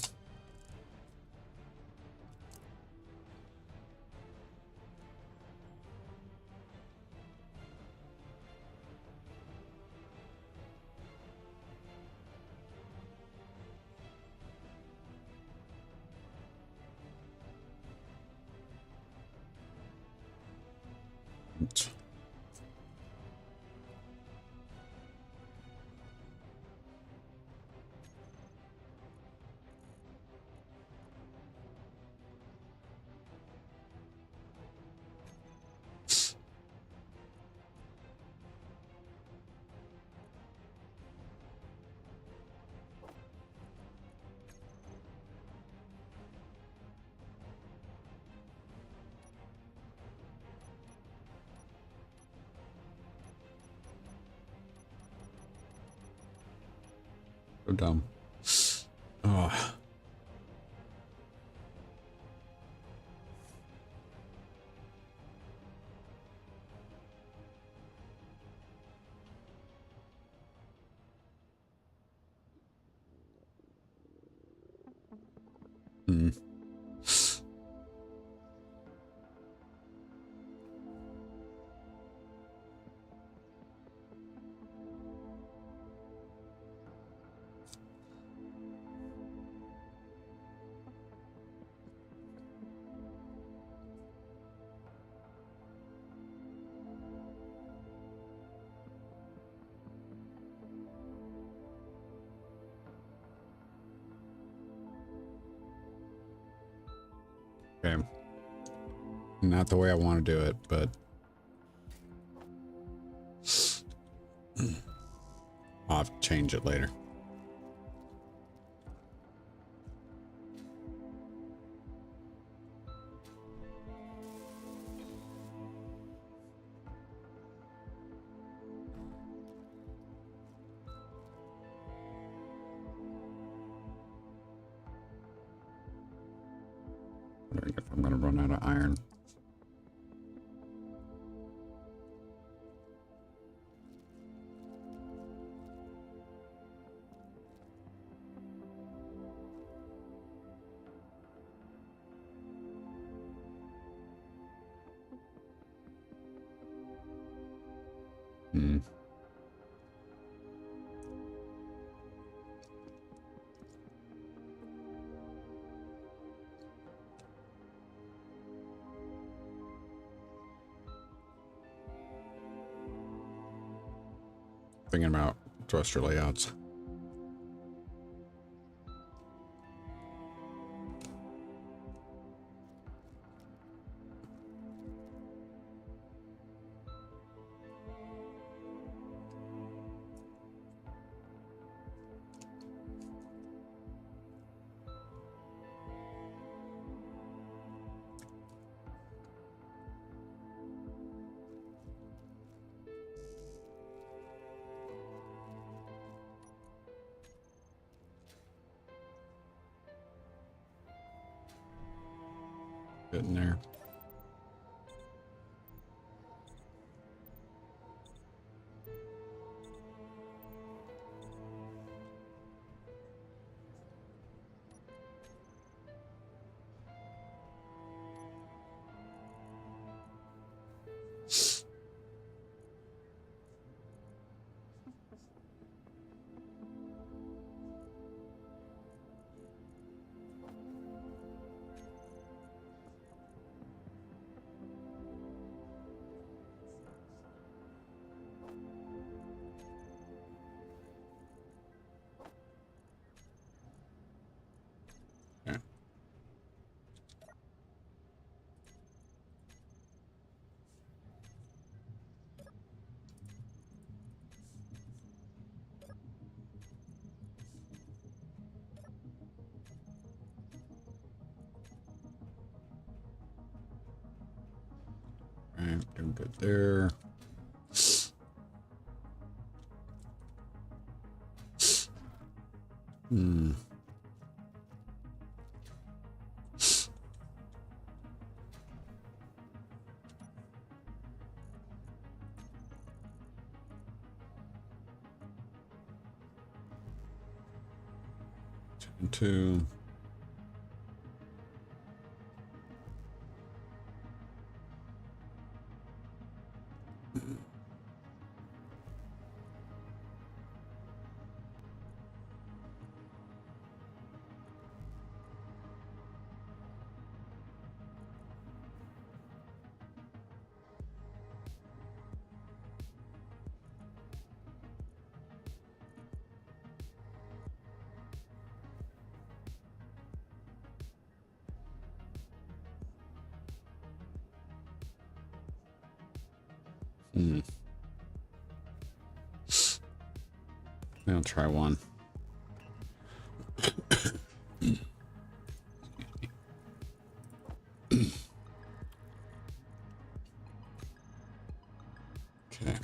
[SPEAKER 1] So dumb. Oh. Hmm. Okay. Not the way I want to do it, but I'll have to change it later. Wondering if I'm going to run out of iron. Hmm. thinking about thruster layouts. Getting there. All right, doing good there. Hmm. Two. Hmm. I'll try one. Okay.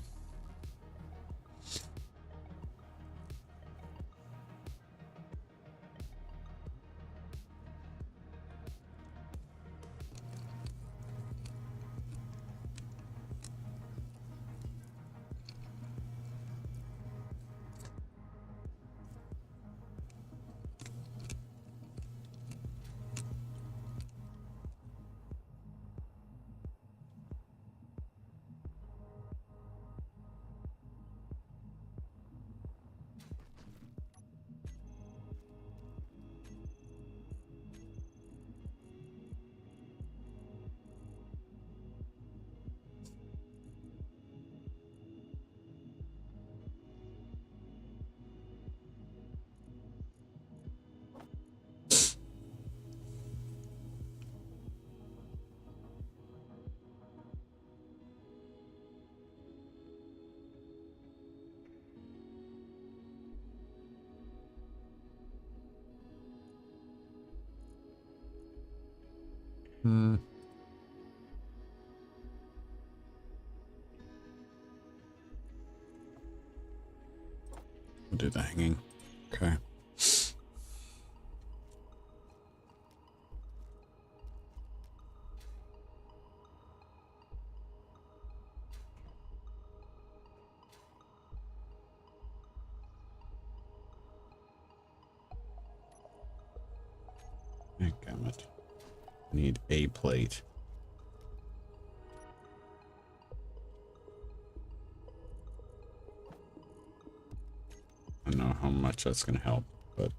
[SPEAKER 1] Hmm. We'll do the hanging. Okay. Damn it. Need a plate. I don't know how much that's going to help, but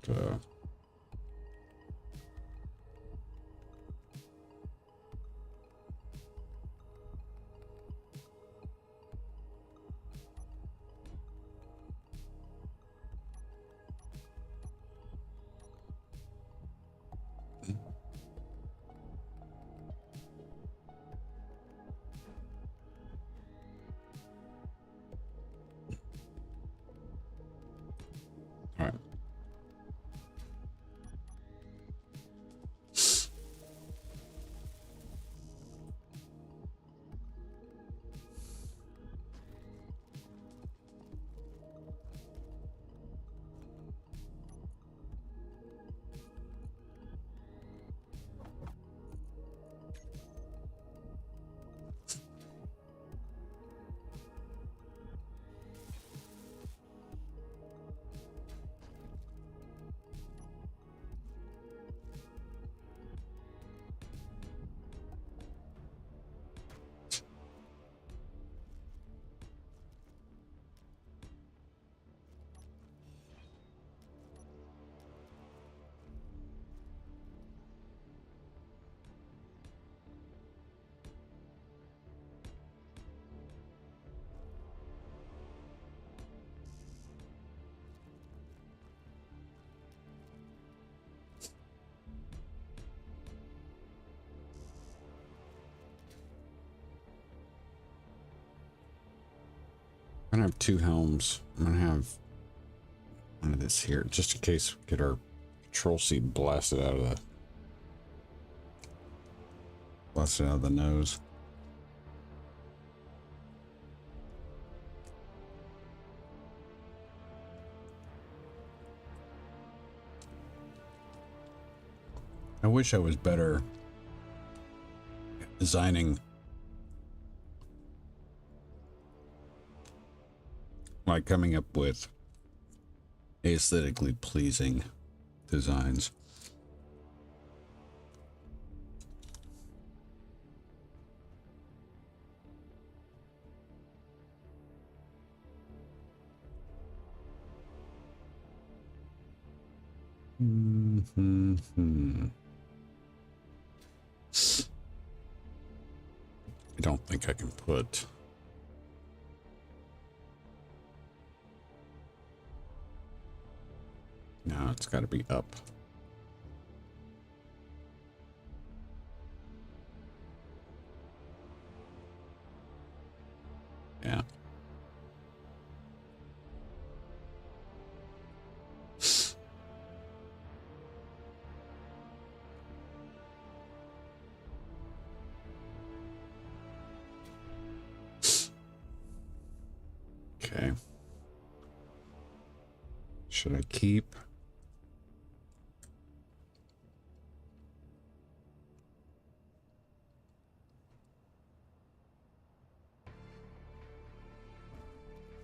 [SPEAKER 1] gonna have two helms. I'm gonna have one of this here, just in case we get our control seat blasted out of the nose. I wish I was better at designing, like coming up with aesthetically pleasing designs. I don't think I can put no, it's got to be up. Yeah. Okay. Should I keep?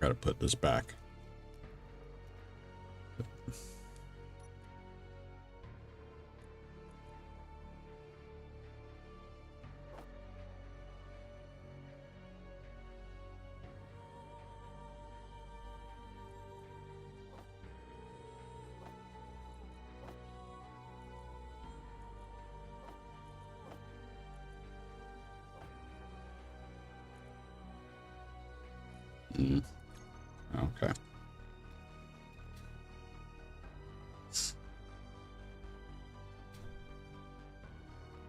[SPEAKER 1] Got to put this back. Okay.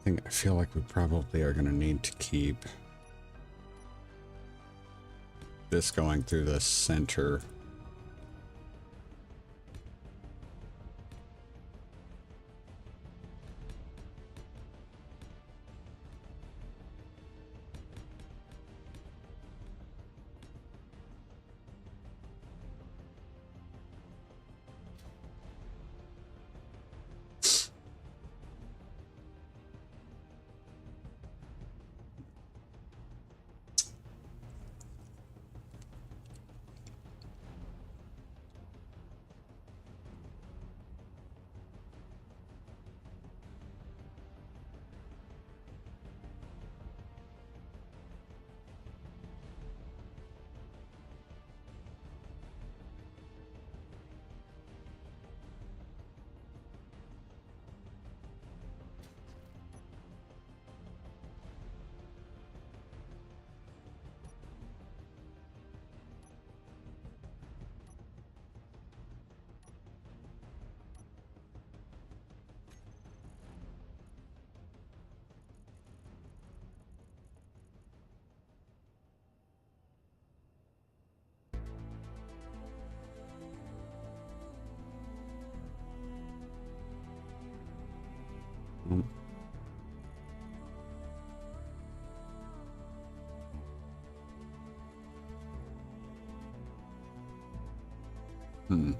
[SPEAKER 1] I feel like we probably are going to need to keep this going through the center. Not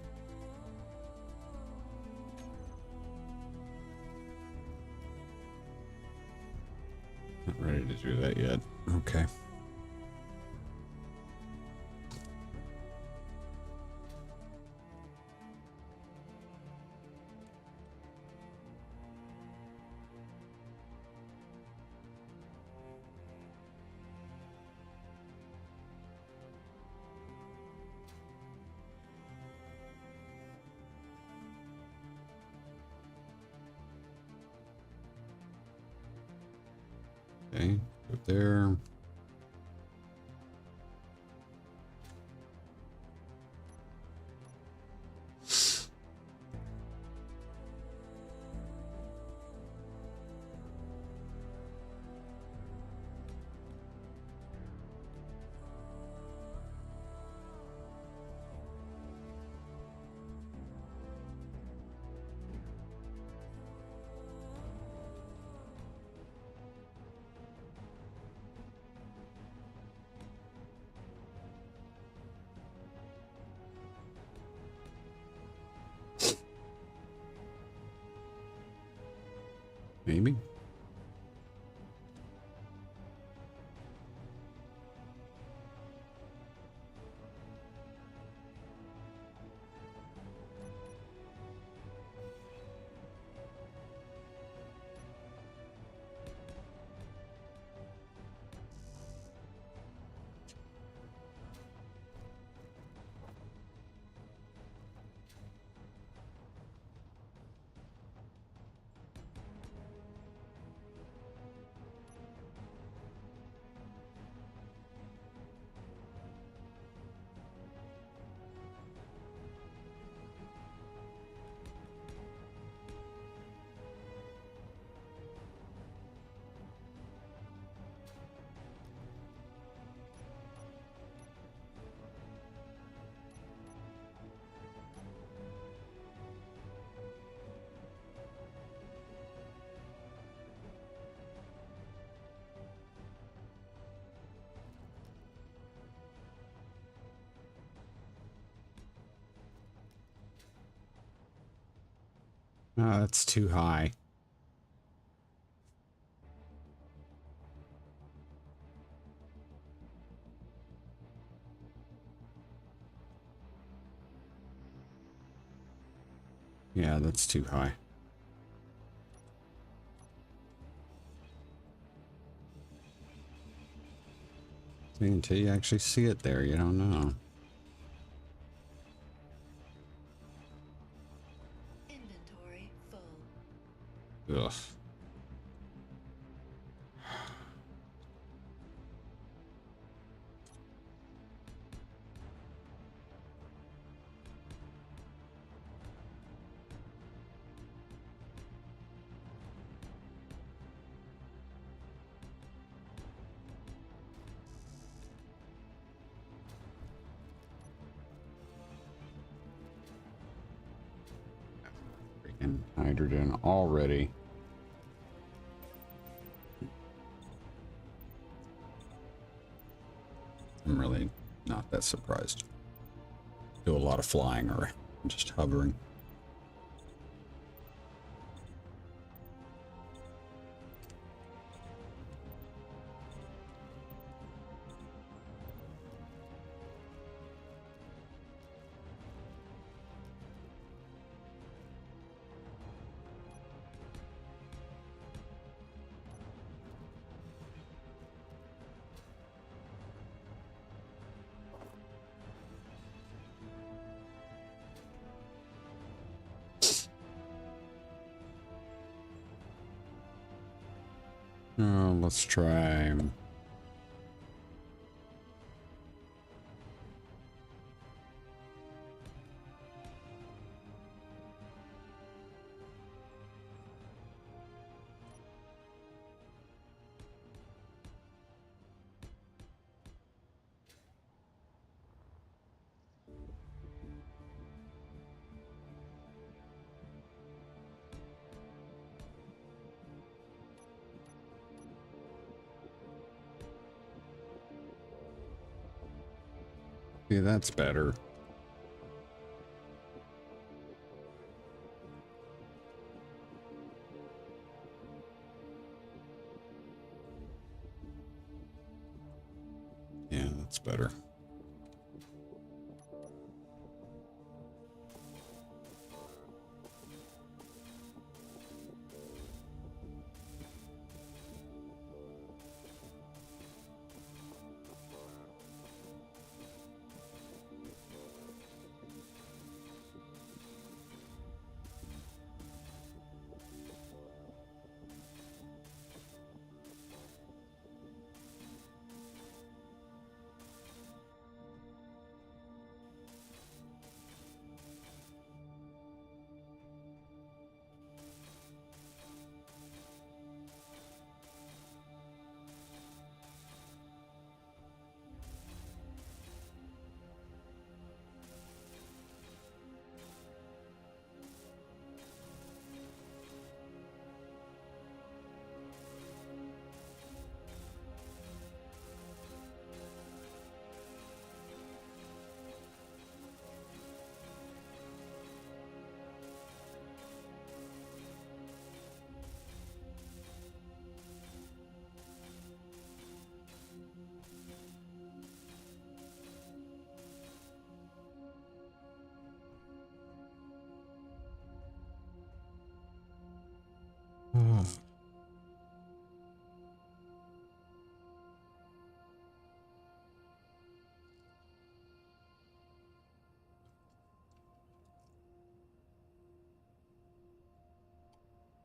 [SPEAKER 1] ready to do that yet. Okay. Okay, go there. Maybe. Ah, that's too high. Yeah, that's too high. See, until you actually see it there, you don't know.
[SPEAKER 2] Inventory full.
[SPEAKER 1] Ugh. Freaking hydrogen already. I'm really not that surprised. Do a lot of flying or just hovering. Oh, let's try. See, that's better. Yeah, that's better.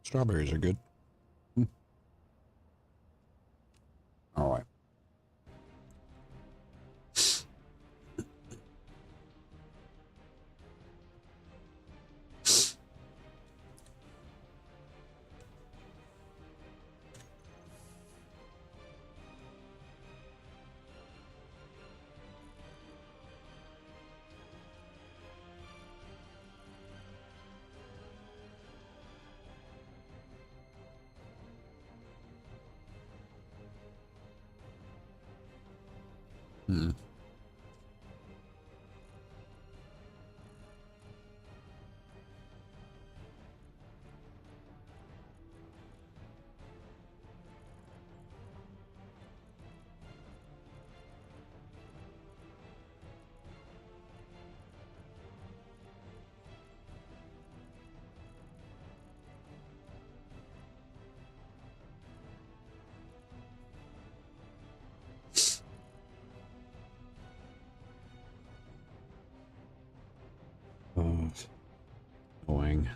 [SPEAKER 1] Strawberries are good. All right. Hmm. Oh, annoying.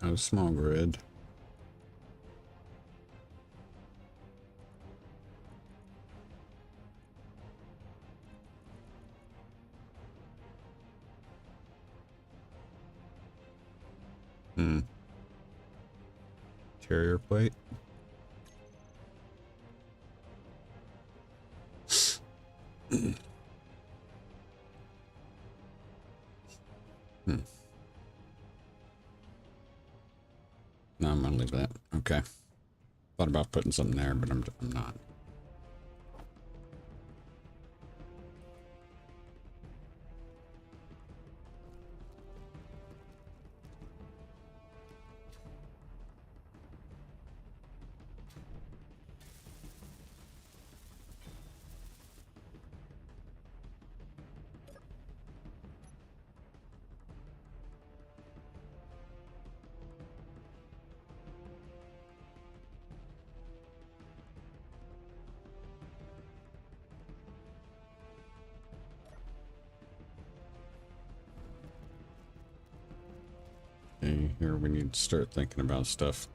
[SPEAKER 1] Oh, small grid. Carrier plate. No, I'm gonna leave that. Okay. Thought about putting something there, but I'm not. Okay, here we need to start thinking about stuff.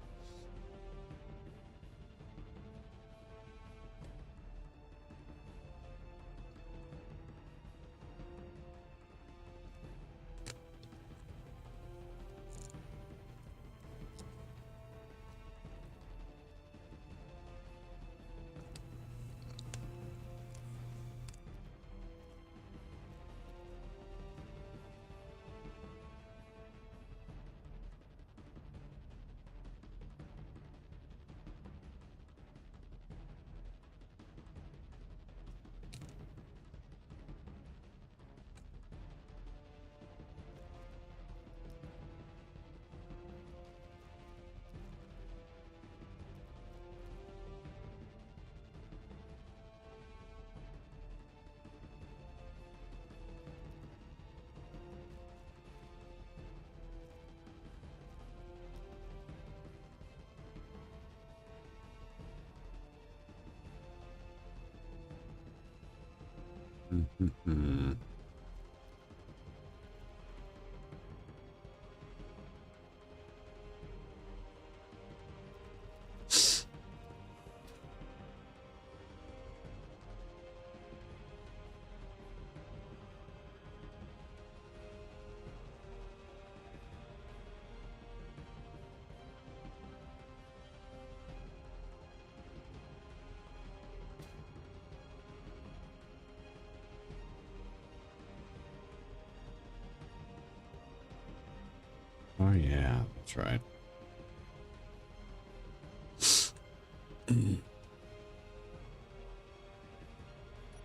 [SPEAKER 1] Oh yeah, that's right.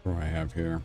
[SPEAKER 1] What do I have here?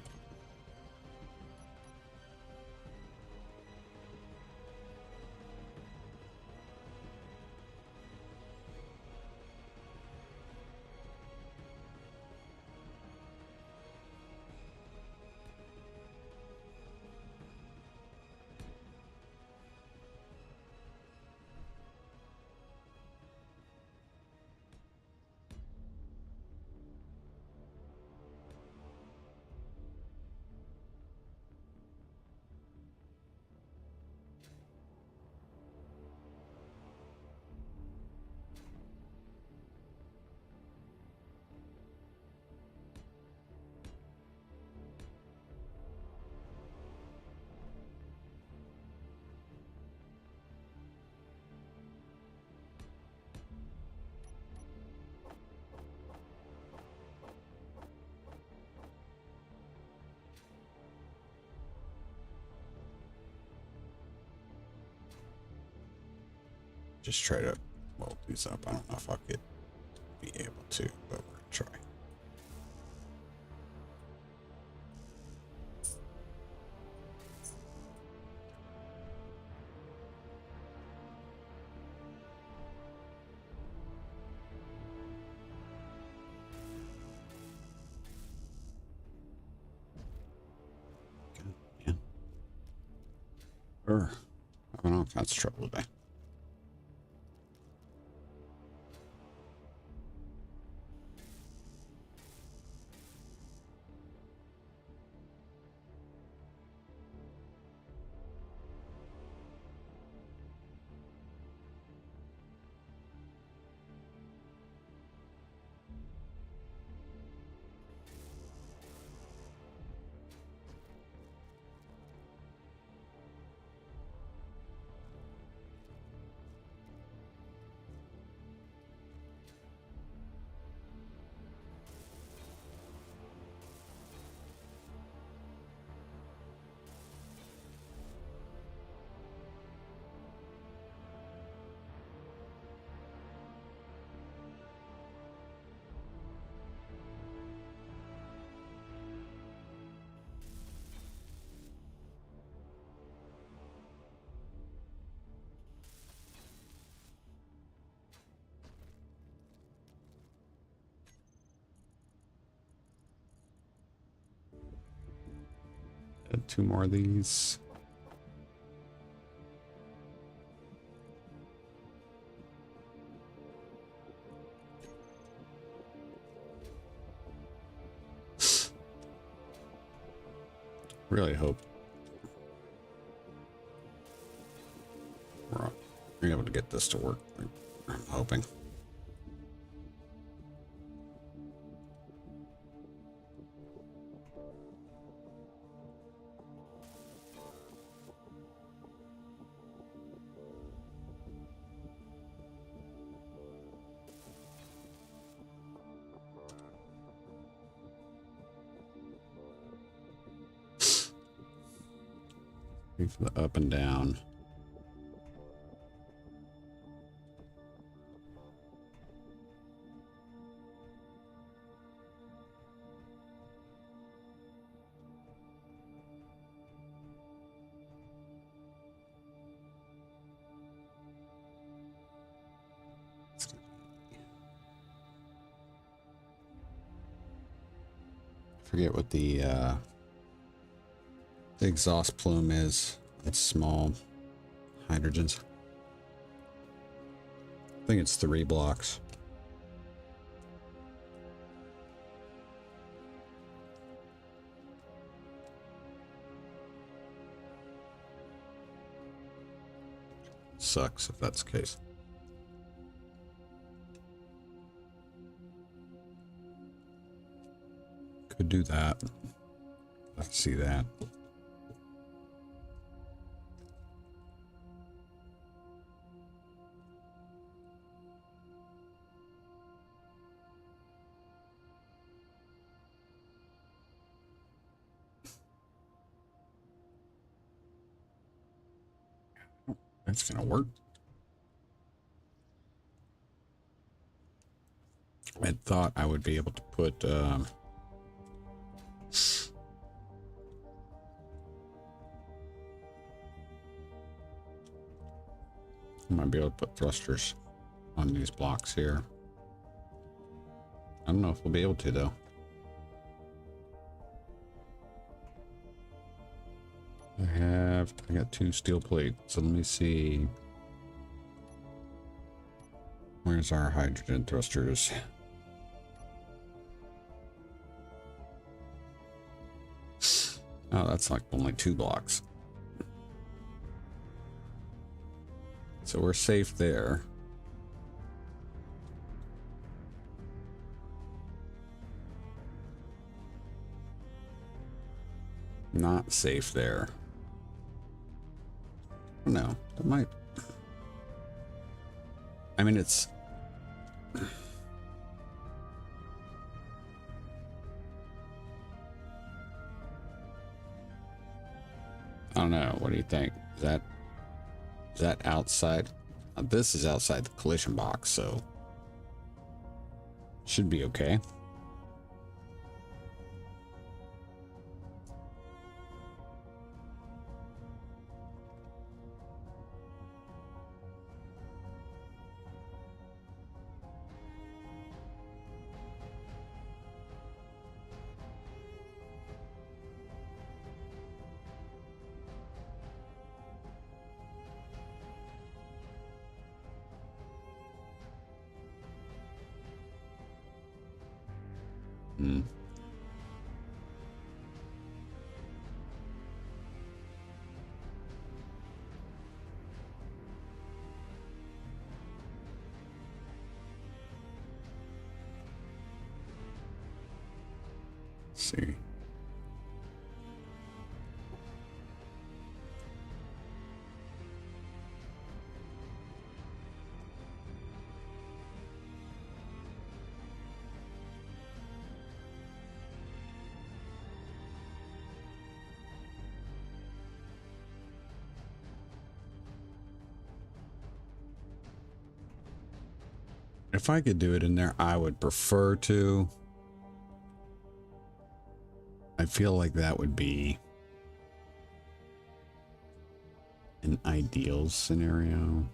[SPEAKER 1] just try to weld these up. I don't know if I'll be able to, but we're gonna try. Yeah. We're having all kinds of trouble today. Add 2 more of these. Really hope we're able to get this to work. I'm hoping. For the up and down. Forget what the exhaust plume is. It's small hydrogens. I think it's 3 blocks. Sucks if that's the case. Could do that. Let's see that. That's gonna work. I thought I would be able to put I might be able to put thrusters on these blocks here. I don't know if we'll be able to though. I got 2 steel plates, so let me see. Where's our hydrogen thrusters? Oh, that's like only 2 blocks. So we're safe there. Not safe there. No, it might. I mean, it's. I don't know. What do you think? Is that outside This is outside the collision box, so should be okay. Hmm. Let's see. If I could do it in there, I would prefer to. I feel like that would be an ideal scenario.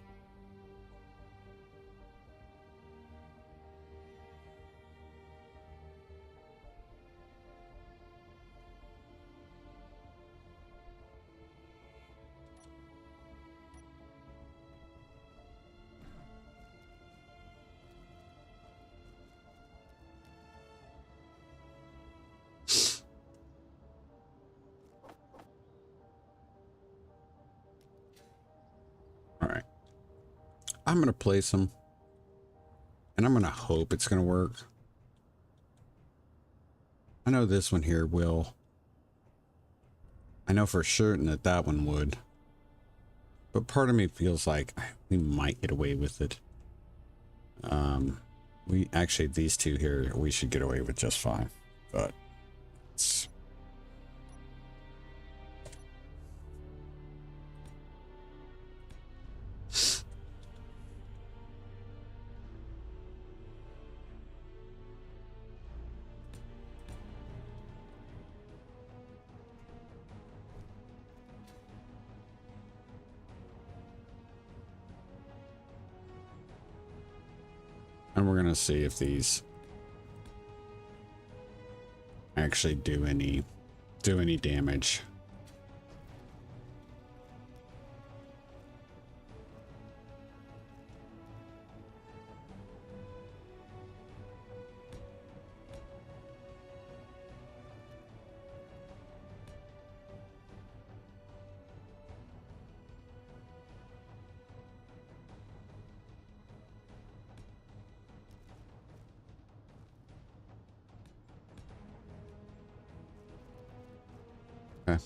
[SPEAKER 1] All right. I'm going to place them, and I'm going to hope it's going to work. I know this one here will. I know for certain that that one would. But part of me feels like we might get away with it. We actually, these two here, we should get away with just fine. But it's... And we're gonna see if these actually do any damage. Okay.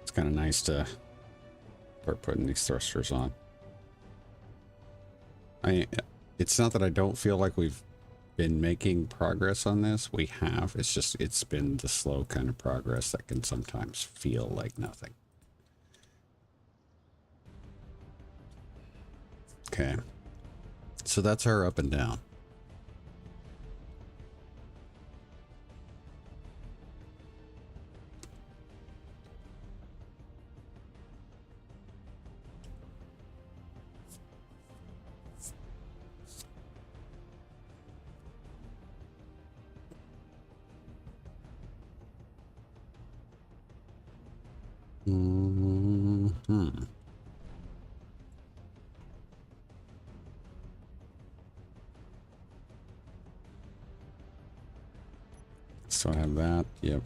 [SPEAKER 1] It's kind of nice to start putting these thrusters on. It's not that I don't feel like we've been making progress on this. We have. It's just, it's been the slow kind of progress that can sometimes feel like nothing. Okay. So that's our up and down. Mm-hmm. So I have that. Yep.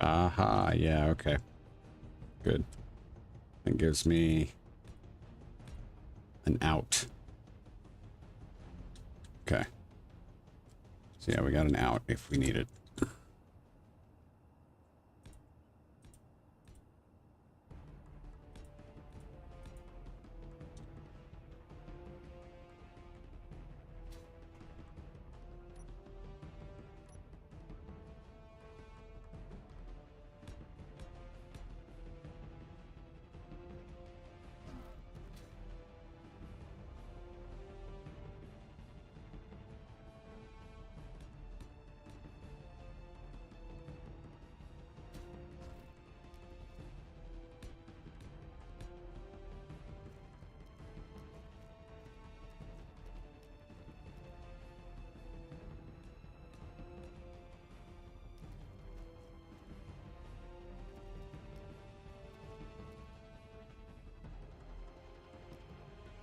[SPEAKER 1] Aha, yeah, okay. Good. It gives me an out. Okay. So yeah, we got an out if we need it.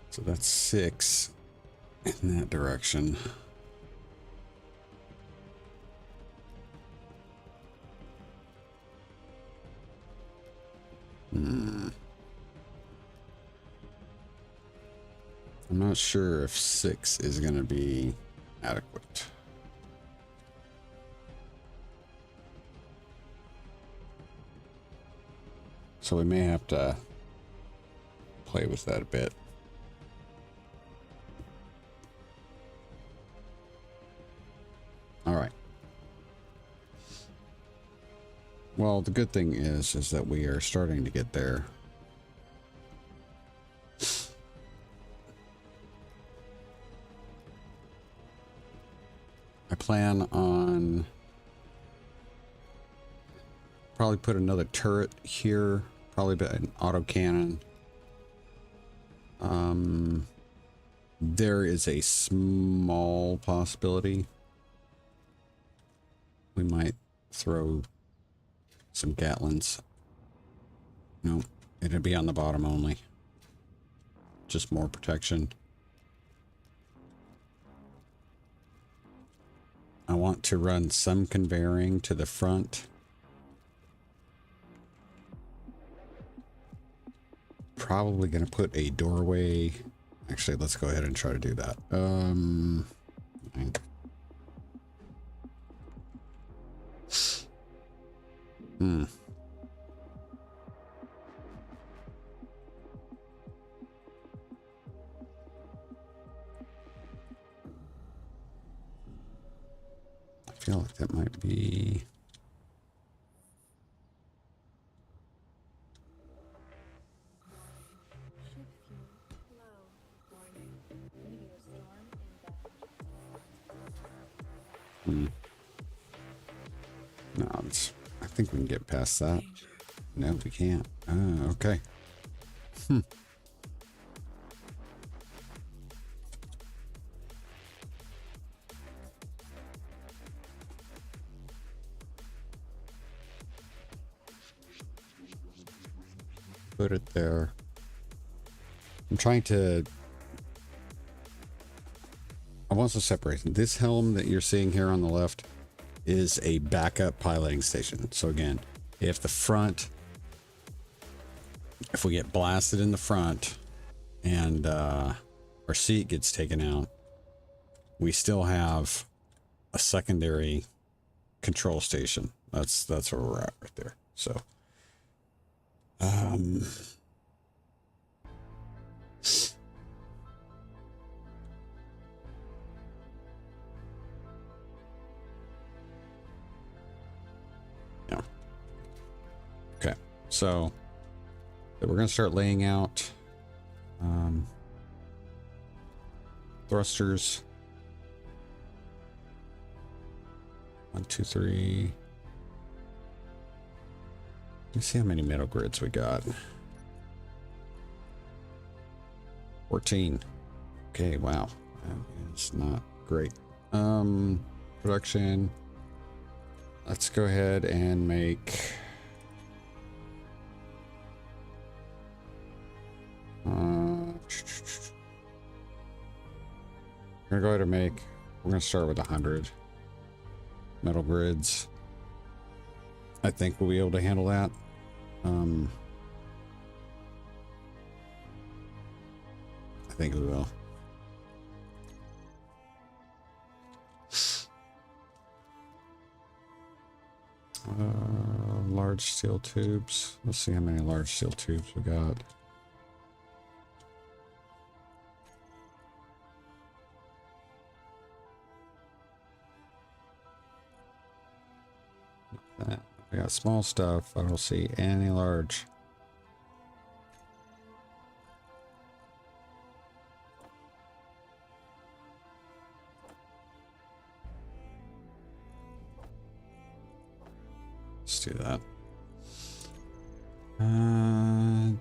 [SPEAKER 1] So that's 6 in that direction. I'm not sure if 6 is going to be adequate. So we may have to play with that a bit. All right. Well, the good thing is that we are starting to get there. I plan on probably put another turret here, probably an autocannon. There is a small possibility we might throw some Gatlins. No, it'd be on the bottom only. Just more protection. I want to run some conveying to the front. Probably going to put a doorway. Actually, let's go ahead and try to do that. I feel like that might be... No, I think we can get past that. No, we can't. Okay. Put it there. I'm trying to... I want to separate. This helm that you're seeing here on the left is a backup piloting station. So again, if we get blasted in the front and our seat gets taken out, we still have a secondary control station. That's where we're at right there. So yeah. Okay, so we're going to start laying out thrusters. 1, 2, 3. Let's see how many metal grids we got. 14. Okay, wow. It's not great. Production. Let's go ahead and make... we're gonna go ahead and make... We're gonna start with 100 metal grids. I think we'll be able to handle that. I think we will. Large steel tubes. Let's see how many large steel tubes we got. We got small stuff. I don't see any large. Let's do that. I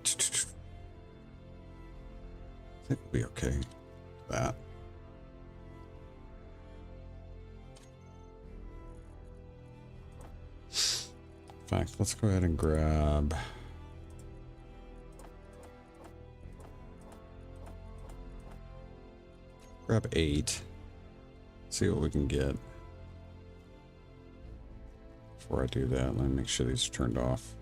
[SPEAKER 1] think we'll be okay with that. In fact, let's go ahead and grab grab 8. See what we can get. Before I do that, let me make sure these are turned off.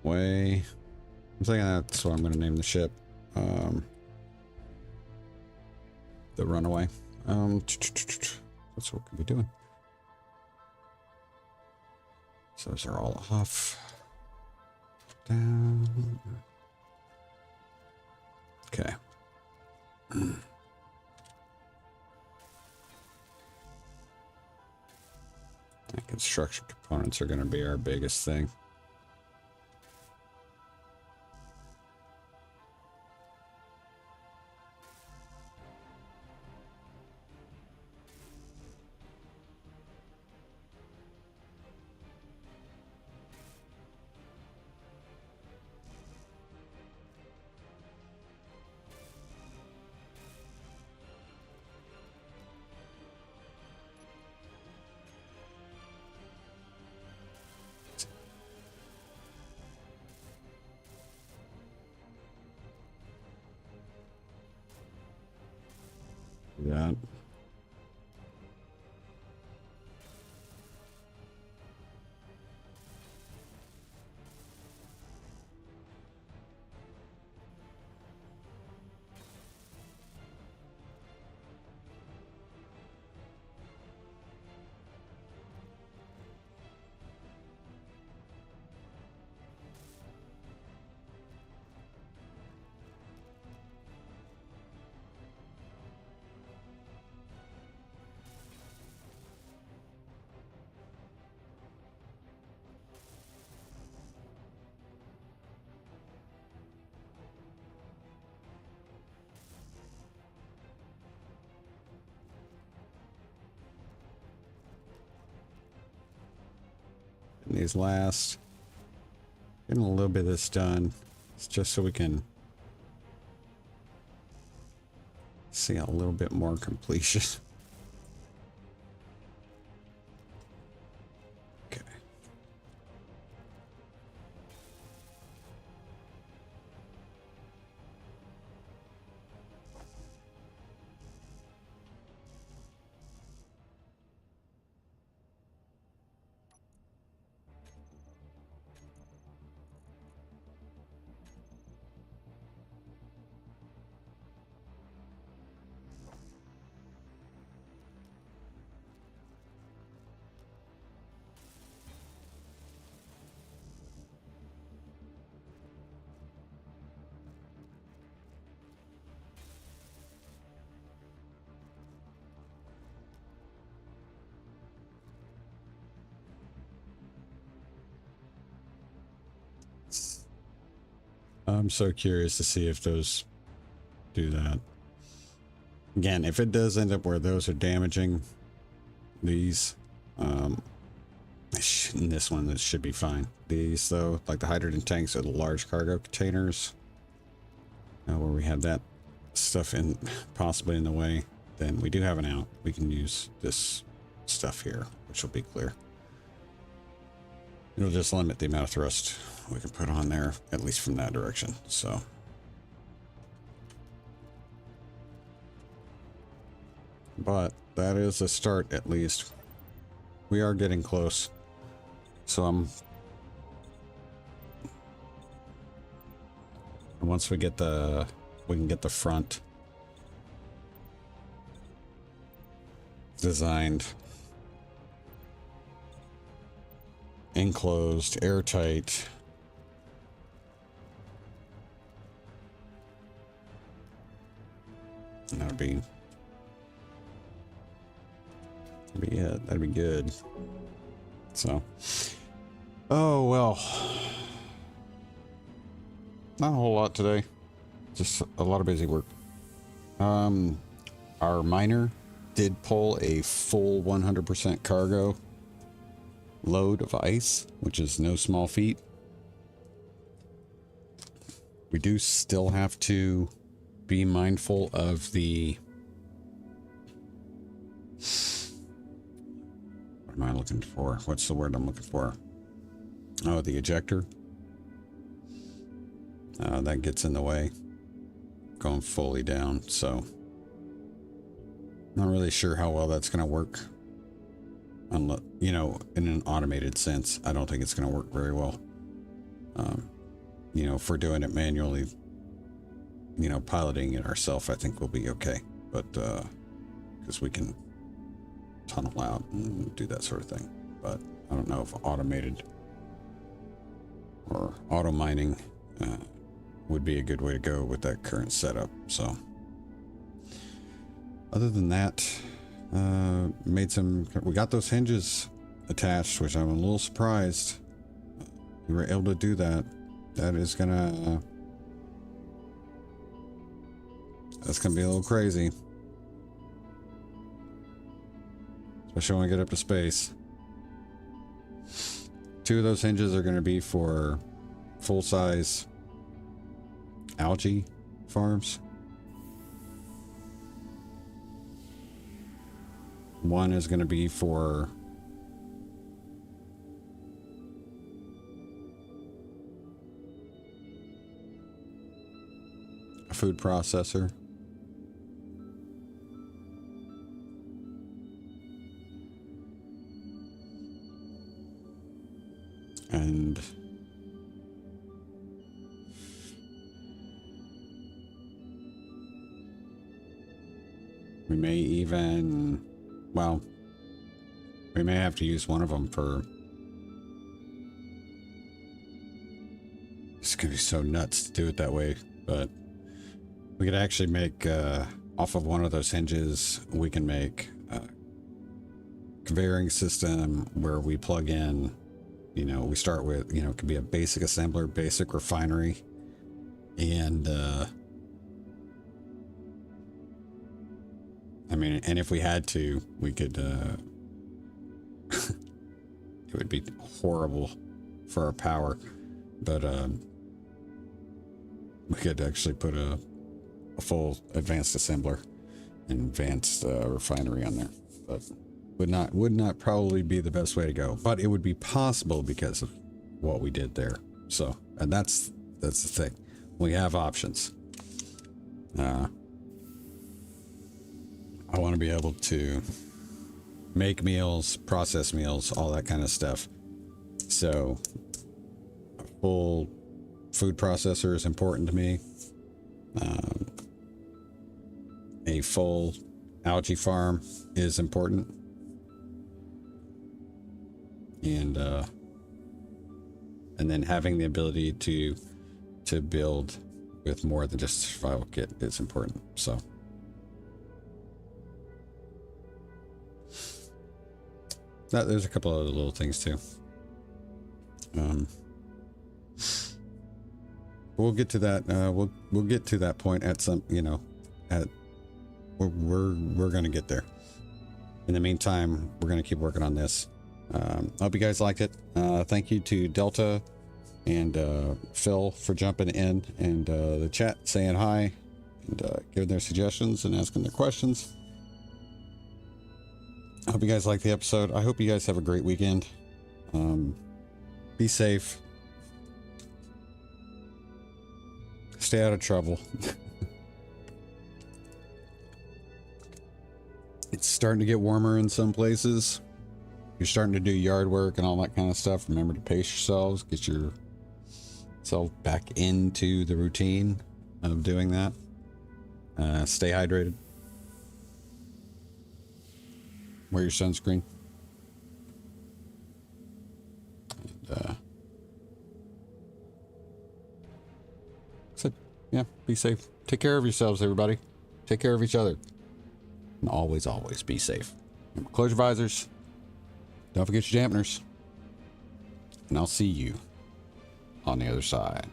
[SPEAKER 1] Way. I'm thinking that's what I'm going to name the ship. The Runaway. That's what we'll be doing. So those are all off. Down. Okay. And construction components are going to be our biggest thing. That. And these last. Getting a little bit of this done. It's just so we can see a little bit more completion. Okay. I'm so curious to see if those do that. Again, if it does end up where those are damaging these, this one, this should be fine. These, though, like the hydrogen tanks or the large cargo containers, where we have that stuff in possibly in the way, then we do have an out. We can use this stuff here, which will be clear. It'll just limit the amount of thrust we can put on there, at least from that direction. So, but that is a start, at least. We are getting close. So once we get we can get the front designed, enclosed, airtight. And that'd be it. That'd be good. So, oh well, not a whole lot today. Just a lot of busy work. Our miner did pull a full 100% cargo load of ice, which is no small feat. We do still have to be mindful of the... What am I looking for? What's the word I'm looking for? Oh, the ejector. That gets in the way. Going fully down, so... Not really sure how well that's going to work. Unless, you know, in an automated sense, I don't think it's going to work very well. You know, if we're doing it manually, you know, piloting it ourselves, I think we'll be okay. But, because we can tunnel out and do that sort of thing. But I don't know if automated or auto mining would be a good way to go with that current setup. So, other than that, we got those hinges attached, which I'm a little surprised we were able to do that. That's gonna be a little crazy, especially when we get up to space. 2 of those hinges are going to be for full-size algae farms. One is going to be for a food processor. And we may even, well, we may have to use one of them for, it's gonna be so nuts to do it that way, but we could actually make, off of one of those hinges, we can make a conveying system where we plug in, you know, we start with, you know, it could be a basic assembler, basic refinery, and, I mean, and if we had to, we could, it would be horrible for our power, but, we could actually put a full advanced assembler and advanced, refinery on there, but would not probably be the best way to go, but it would be possible because of what we did there. So, and that's the thing. We have options. I want to be able to make meals, process meals, all that kind of stuff. So, a full food processor is important to me. A full algae farm is important. And then having the ability to build with more than just a survival kit is important. So there's a couple other little things too. We'll get to that. We'll get to that point at some, you know, at we're going to get there. In the meantime, we're going to keep working on this. I hope you guys liked it. Thank you to Delta and Phil for jumping in and the chat saying hi and giving their suggestions and asking their questions. I hope you guys like the episode. I hope you guys have a great weekend. Be safe. Stay out of trouble. It's starting to get warmer in some places. You're starting to do yard work and all that kind of stuff. Remember to pace yourselves. Get yourself back into the routine of doing that. Stay hydrated. Wear your sunscreen. And, so, yeah, be safe. Take care of yourselves, everybody. Take care of each other. And always, always be safe. Remember, close your visors. Don't forget your dampeners. And I'll see you on the other side.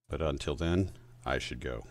[SPEAKER 1] But until then, I should go.